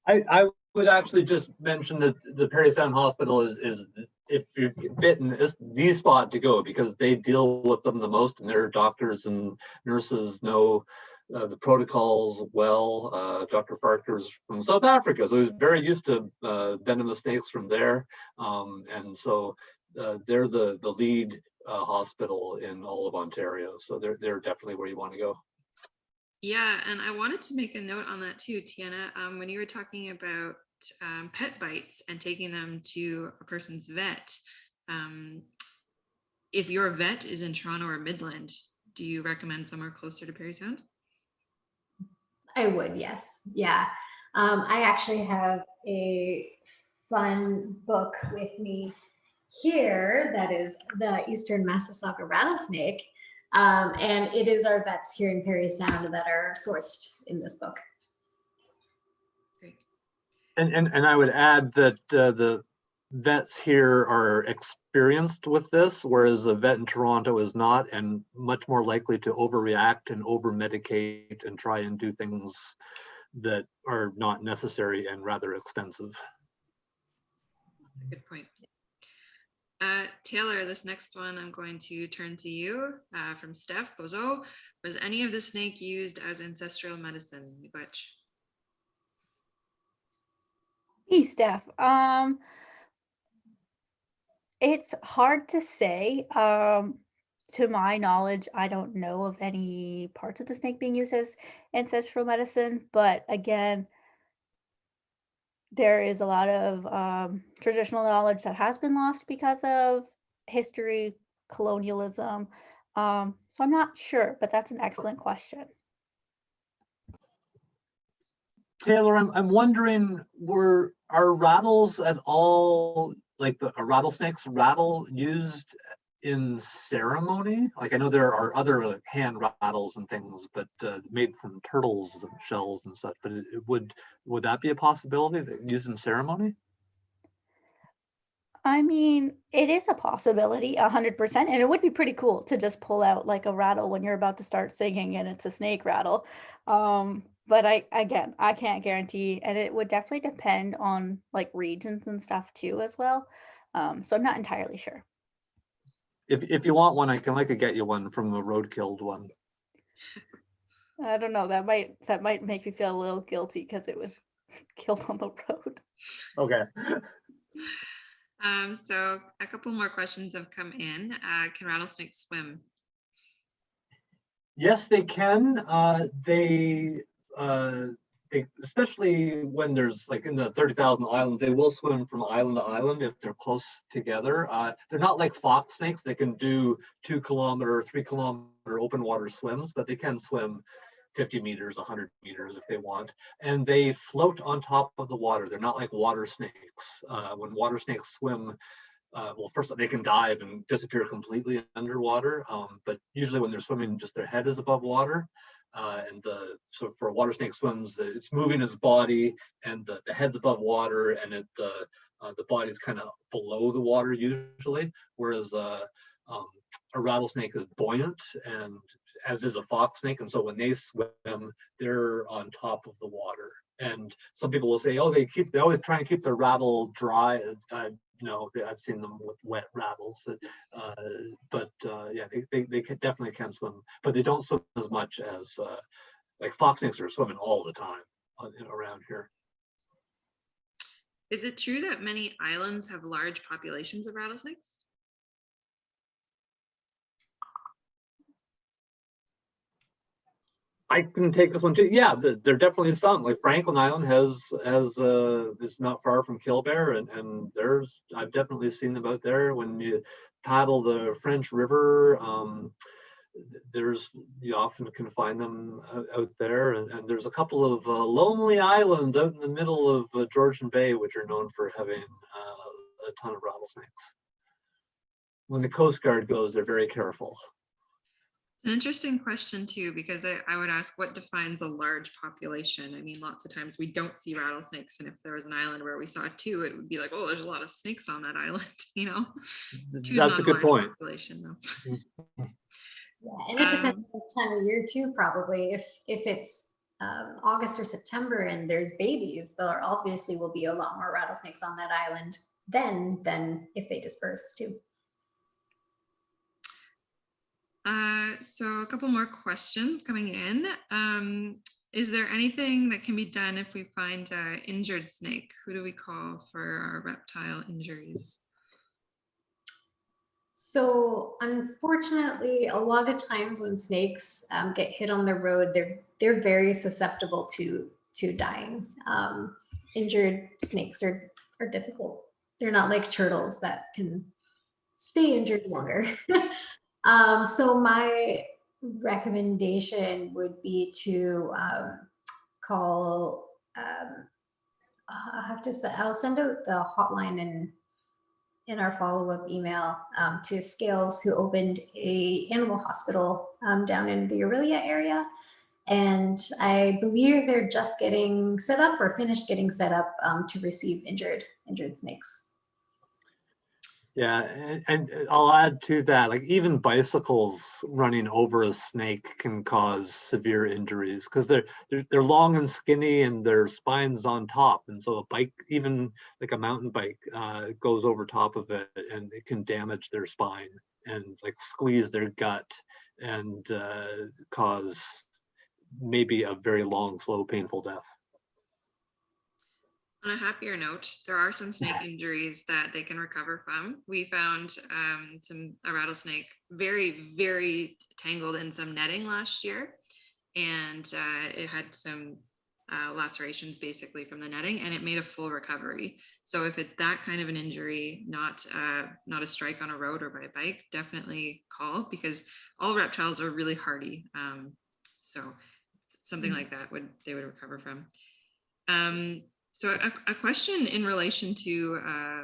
I would actually just mention that the Parry Sound Hospital is if you're bitten, is the spot to go because they deal with them the most, and their doctors and nurses know the protocols well. Dr. Farker's from South Africa, so he's very used to venomous snakes from there, and so they're the lead hospital in all of Ontario. So they're definitely where you want to go. Yeah, and I wanted to make a note on that too, Tiana. When you were talking about pet bites and taking them to a person's vet, if your vet is in Toronto or Midland, do you recommend somewhere closer to Parry Sound? I would, yes. Yeah. I actually have a fun book with me here that is the Eastern Massasauga Rattlesnake. And it is our vets here in Perry Sound that are sourced in this book. Great. And I would add that the vets here are experienced with this, whereas a vet in Toronto is not, and much more likely to overreact and over medicate and try and do things that are not necessary and rather expensive. Good point. Taylor, this next one I'm going to turn to you from Steph Bozo. Was any of the snake used as ancestral medicine? Miigwech. Hey, Steph. It's hard to say. To my knowledge, I don't know of any parts of the snake being used as ancestral medicine, but again, there is a lot of traditional knowledge that has been lost because of history, colonialism. So I'm not sure, but that's an excellent question. Taylor, I'm wondering, are rattles at all, like a rattlesnake's rattle, used in ceremony? Like I know there are other like hand rattles and things, but made from turtles and shells and such. But would that be a possibility that used in ceremony? I mean, it is a possibility, 100%, and it would be pretty cool to just pull out like a rattle when you're about to start singing and it's a snake rattle. But I can't guarantee, and it would definitely depend on like regions and stuff too as well. So I'm not entirely sure. If you want one, I can get you one from a road-killed one. I don't know. That might make me feel a little guilty because it was killed on the road. Okay. So a couple more questions have come in. Can rattlesnakes swim? Yes, they can. They especially when there's like in the 30,000 islands, they will swim from island to island if they're close together. They're not like fox snakes. They can do 2 kilometer, 3 kilometer open water swims, but they can swim 50 meters, 100 meters if they want. And they float on top of the water. They're not like water snakes. When water snakes swim, well, first they can dive and disappear completely underwater, but usually when they're swimming, just their head is above water. So for a water snake swims, it's moving its body and the head's above water, and the body's kind of below the water usually, whereas a rattlesnake is buoyant, and as is a fox snake, and so when they swim, they're on top of the water. And some people will say, oh, they always try and keep their rattle dry. I've seen them with wet rattles, yeah, they definitely can swim, but they don't swim as much as like fox snakes are swimming all the time around here. Is it true that many islands have large populations of rattlesnakes? I can take this one too. Yeah, there definitely some. Like Franklin Island is not far from Kilbear, and I've definitely seen them out there. When you paddle the French River, you often can find them out there, and there's a couple of lonely islands out in the middle of Georgian Bay, which are known for having a ton of rattlesnakes. When the Coast Guard goes, they're very careful. It's an interesting question too, because I would ask, what defines a large population? I mean, lots of times we don't see rattlesnakes, and if there was an island where we saw 2, it would be like, oh, there's a lot of snakes on that island, That's a good point. Population, though. Yeah, and it depends on the time of year too, probably. If it's August or September and there's babies, there obviously will be a lot more rattlesnakes on that island than if they disperse too. So a couple more questions coming in. Is there anything that can be done if we find an injured snake? Who do we call for our reptile injuries? So unfortunately, a lot of times when snakes get hit on the road, they're very susceptible to dying. Injured snakes are difficult. They're not like turtles that can stay injured longer. So my recommendation would be to call, I'll send out the hotline in our follow-up email to Scales, who opened a animal hospital down in the Aurelia area. And I believe they're just getting set up or finished getting set up to receive injured snakes. Yeah, and I'll add to that, like even bicycles running over a snake can cause severe injuries because they're long and skinny and their spine's on top, and so a bike, even like a mountain bike, goes over top of it and it can damage their spine and like squeeze their gut and cause maybe a very long, slow, painful death. On a happier note, there are some snake injuries that they can recover from. We found a rattlesnake very, very tangled in some netting last year, and it had some lacerations basically from the netting, and it made a full recovery. So if it's that kind of an injury, not a strike on a road or by a bike, definitely call, because all reptiles are really hardy. So something like that they would recover from. So a question in relation to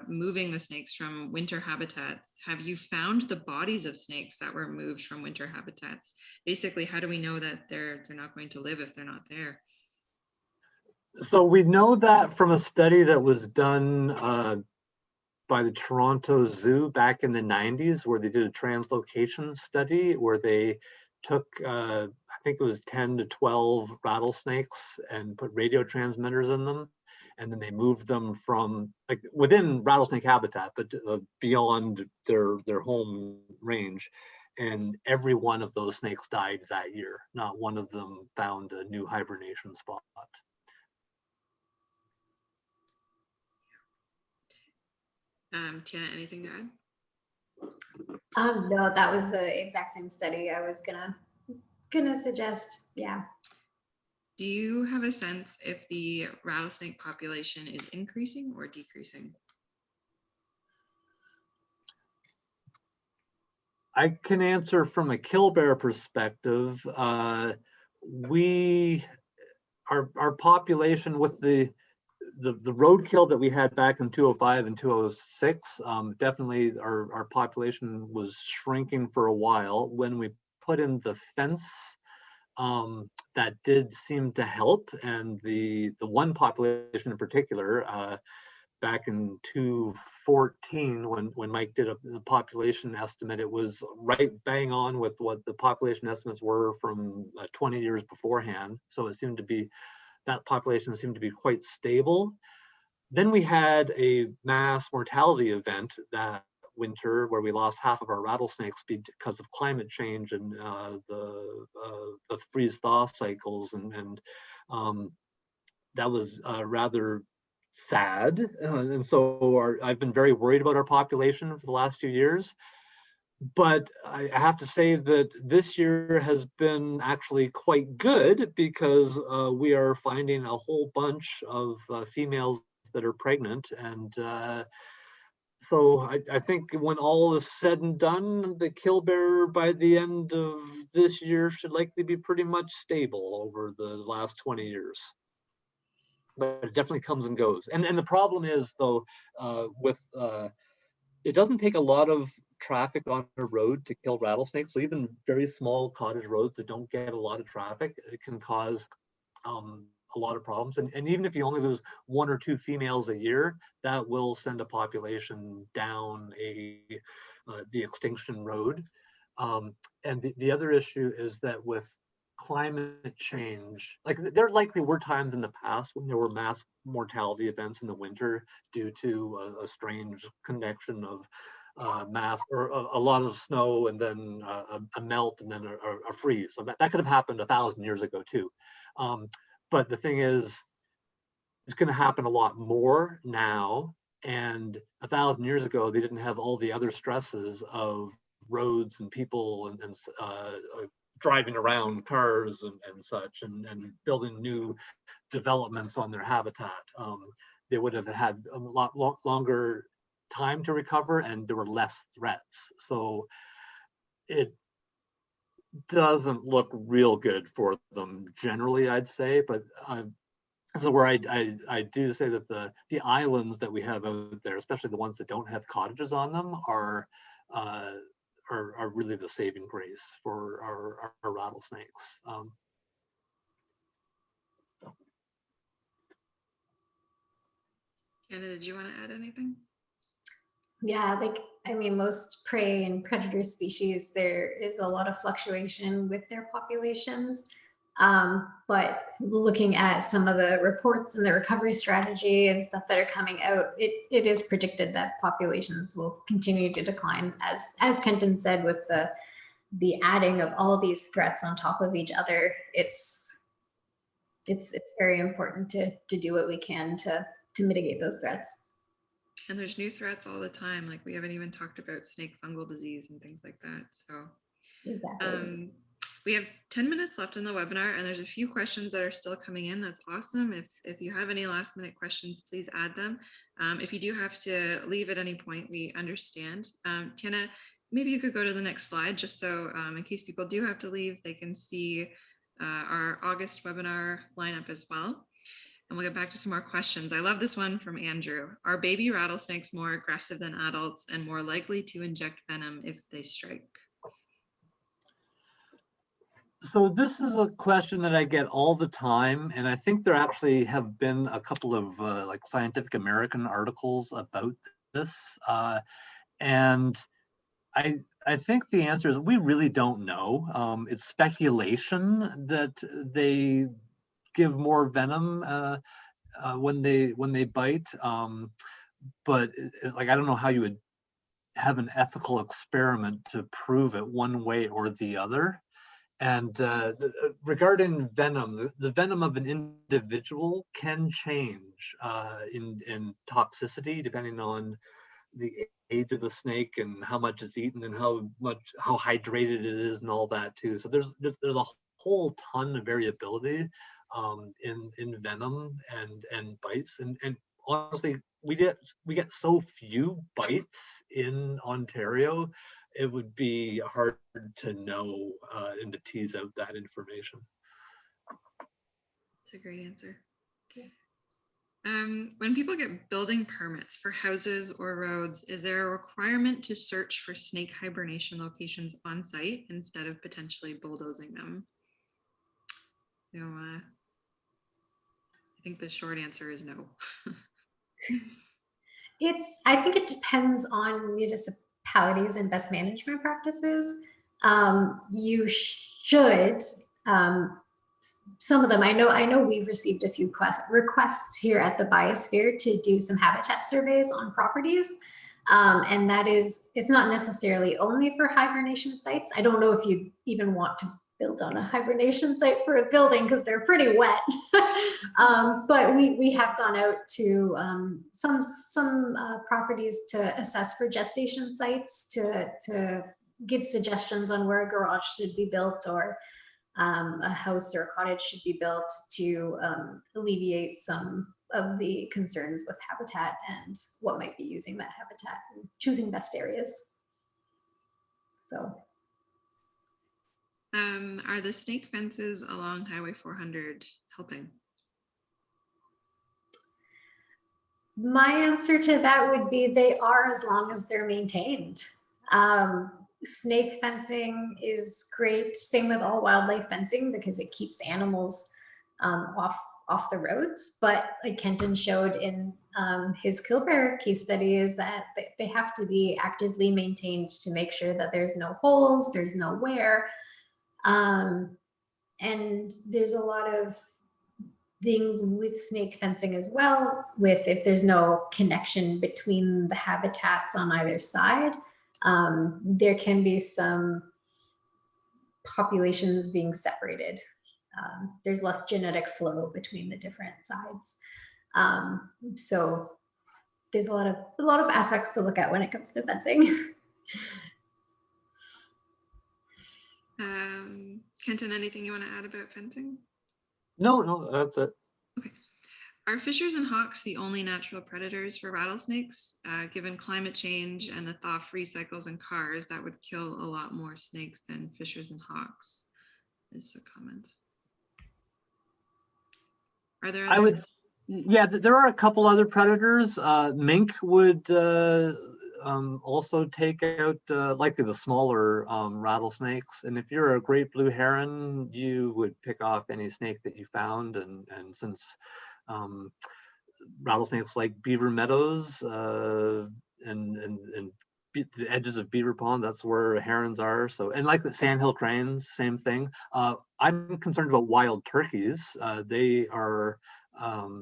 moving the snakes from winter habitats. Have you found the bodies of snakes that were moved from winter habitats? Basically, how do we know that they're not going to live if they're not there? So we know that from a study that was done by the Toronto Zoo back in the 90s, where they did a translocation study where they took, I think it was 10 to 12 rattlesnakes and put radio transmitters in them. And then they moved them from like within rattlesnake habitat, but beyond their home range. And every one of those snakes died that year. Not one of them found a new hibernation spot. Tiana, anything to add? No, that was the exact same study I was gonna suggest. Yeah. Do you have a sense if the rattlesnake population is increasing or decreasing? I can answer from a Kilbear perspective. Our population with the roadkill that we had back in 205 and 206, definitely our population was shrinking for a while. When we put in the fence, that did seem to help. And the one population in particular, back in 2014, when Mike did the population estimate, it was right bang on with what the population estimates were from 20 years beforehand. So it seemed to be, that population seemed to be quite stable. Then we had a mass mortality event that winter where we lost half of our rattlesnakes because of climate change and the freeze-thaw cycles, and that was rather sad. And so I've been very worried about our population for the last few years. But I have to say that this year has been actually quite good because we are finding a whole bunch of females that are pregnant. And so I think when all is said and done, the Kilbear by the end of this year should likely be pretty much stable over the last 20 years. But it definitely comes and goes. And the problem is, though, it doesn't take a lot of traffic on a road to kill rattlesnakes. So even very small cottage roads that don't get a lot of traffic, it can cause a lot of problems. And even if you only lose 1 or 2 females a year, that will send a population down the extinction road. And the other issue is that with climate change, like there likely were times in the past when there were mass mortality events in the winter due to a strange connection of mass or a lot of snow and then a melt and then a freeze. So that could have happened 1,000 years ago too. But the thing is, it's going to happen a lot more now. And 1,000 years ago, they didn't have all the other stresses of roads and people and driving around cars and such and building new developments on their habitat. They would have had a lot longer time to recover and there were less threats. So doesn't look real good for them generally, I'd say, but so where I do say that the islands that we have out there, especially the ones that don't have cottages on them, are really the saving grace for our rattlesnakes. Anna, did you want to add anything? Yeah, like, I mean, most prey and predator species, there is a lot of fluctuation with their populations. But looking at some of the reports and the recovery strategy and stuff that are coming out, it is predicted that populations will continue to decline, as Kenton said, with the adding of all of these threats on top of each other. It's very important to do what we can to mitigate those threats. And there's new threats all the time. Like we haven't even talked about snake fungal disease and things like that. So Exactly. we have 10 minutes left in the webinar, and there's a few questions that are still coming in. That's awesome. If you have any last minute questions, please add them. If you do have to leave at any point, we understand. Tiana, maybe you could go to the next slide just so in case people do have to leave, they can see our August webinar lineup as well. And we'll get back to some more questions. I love this one from Andrew. Are baby rattlesnakes more aggressive than adults and more likely to inject venom if they strike? So this is a question that I get all the time, and I think there actually have been a couple of like Scientific American articles about this, and I think the answer is we really don't know. It's speculation that they give more venom when they bite, but like I don't know how you would have an ethical experiment to prove it one way or the other. And regarding venom, the venom of an individual can change in toxicity depending on the age of the snake and how much it's eaten and how hydrated it is and all that too. So there's a whole ton of variability in venom and bites, and honestly we get so few bites in Ontario, it would be hard to know and to tease out that information. That's a great answer. When people get building permits for houses or roads, is there a requirement to search for snake hibernation locations on site instead of potentially bulldozing them? You know, I think the short answer is no. I think it depends on municipalities and best management practices. You should, some of them, I know we've received a few requests here at the Biosphere to do some habitat surveys on properties. And it's not necessarily only for hibernation sites. I don't know if you even want to build on a hibernation site for a building because they're pretty wet. But we have gone out to some properties to assess for gestation sites, to give suggestions on where a garage should be built or a house or a cottage should be built to alleviate some of the concerns with habitat and what might be using that habitat and choosing best areas. So. Are the snake fences along Highway 400 helping? My answer to that would be they are, as long as they're maintained. Snake fencing is great. Same with all wildlife fencing because it keeps animals off the roads. But like Kenton showed in his Kilbear case study, is that they have to be actively maintained to make sure that there's no holes, there's no wear. And there's a lot of things with snake fencing as well, with if there's no connection between the habitats on either side, there can be some populations being separated. There's less genetic flow between the different sides. So there's a lot of aspects to look at when it comes to fencing. Kenton, anything you want to add about fencing? No, that's it. Okay. Are fishers and hawks the only natural predators for rattlesnakes? Given climate change and the thaw-free cycles in cars, that would kill a lot more snakes than fishers and hawks, is the comment. Are there I other? would, yeah, there are a couple other predators. Mink would also take out likely the smaller rattlesnakes. And if you're a great blue heron, you would pick off any snake that you found. And since rattlesnakes like beaver meadows and the edges of beaver pond, that's where herons are. So, and like the sandhill cranes, same thing. I'm concerned about wild turkeys. They are,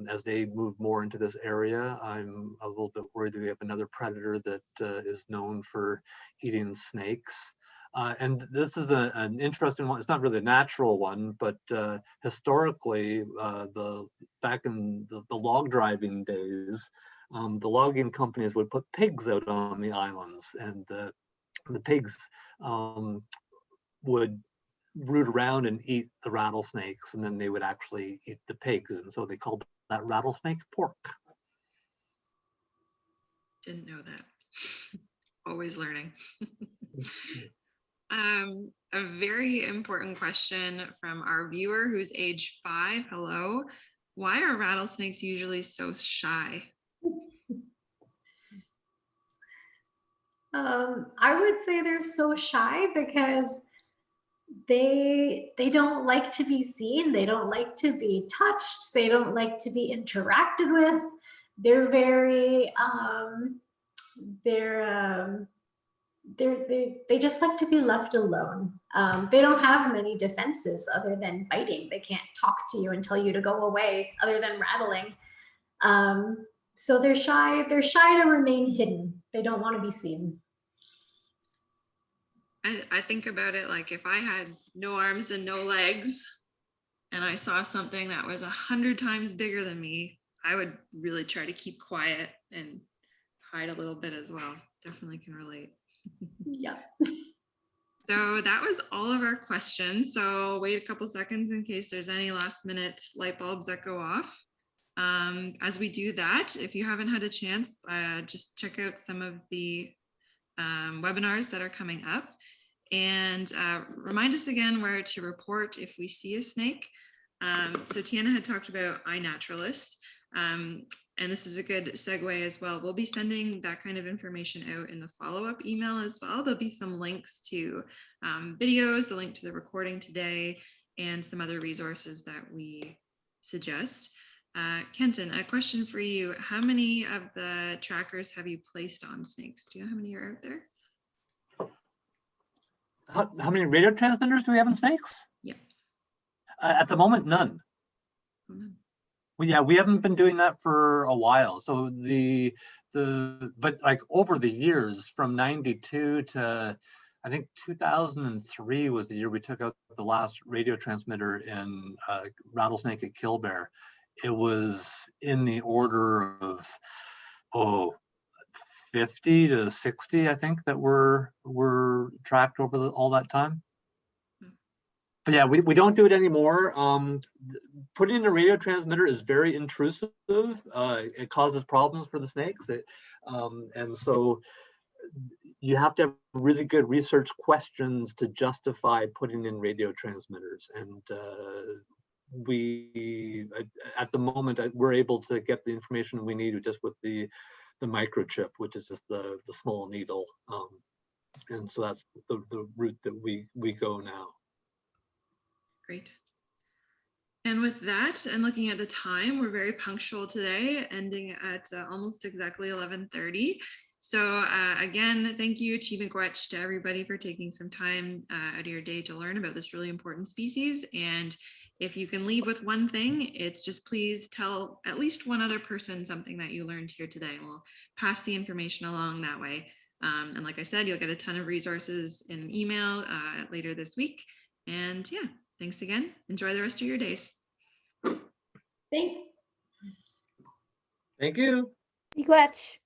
as they move more into this area, I'm a little bit worried that we have another predator that is known for eating snakes. And this is an interesting one. It's not really a natural one, but historically, back in the log driving days, the logging companies would put pigs out on the islands, and the pigs would root around and eat the rattlesnakes, and then they would actually eat the pigs, and so they called that rattlesnake pork. Didn't know that. Always learning. A very important question from our viewer who's age 5. Hello. Why are rattlesnakes usually so shy? I would say they're so shy because they don't like to be seen. They don't like to be touched. They don't like to be interacted with. They're very they just like to be left alone. They don't have many defenses other than biting. They can't talk to you and tell you to go away other than rattling. So they're shy. They're shy to remain hidden. They don't want to be seen. I think about it like if I had no arms and no legs and I saw something that was 100 times bigger than me, I would really try to keep quiet and hide a little bit as well. Definitely can relate. Yeah. So that was all of our questions. So wait a couple seconds in case there's any last minute light bulbs that go off. As we do that, if you haven't had a chance, just check out some of the webinars that are coming up, and remind us again where to report if we see a snake. So Tiana had talked about iNaturalist, and this is a good segue as well. We'll be sending that kind of information out in the follow-up email as well. There'll be some links to videos, the link to the recording today, and some other resources that we suggest. Kenton, a question for you. How many of the trackers have you placed on snakes? Do you know how many are out there? How many radio transmitters do we have in snakes? Yeah. At the moment, none. Oh, no. Well, yeah, we haven't been doing that for a while. So but like over the years from 92 to I think 2003 was the year we took out the last radio transmitter in Rattlesnake at Kilbear. It was in the order of 50 to 60, I think, that were tracked over all that time. But yeah, we don't do it anymore. Putting in a radio transmitter is very intrusive. It causes problems for the snakes. And so you have to have really good research questions to justify putting in radio transmitters. And at the moment, we're able to get the information we need just with the microchip, which is just the small needle. And so that's the route that we go now. Great. And with that, and looking at the time, we're very punctual today, ending at almost exactly 11:30. So again, thank you, Zhiishiigweg, to everybody for taking some time out of your day to learn about this really important species. And if you can leave with one thing, it's just please tell at least one other person something that you learned here today. We'll pass the information along that way. And like I said, you'll get a ton of resources in an email later this week. And yeah, thanks again. Enjoy the rest of your days. Thanks. Thank you. Zhiishiigweg.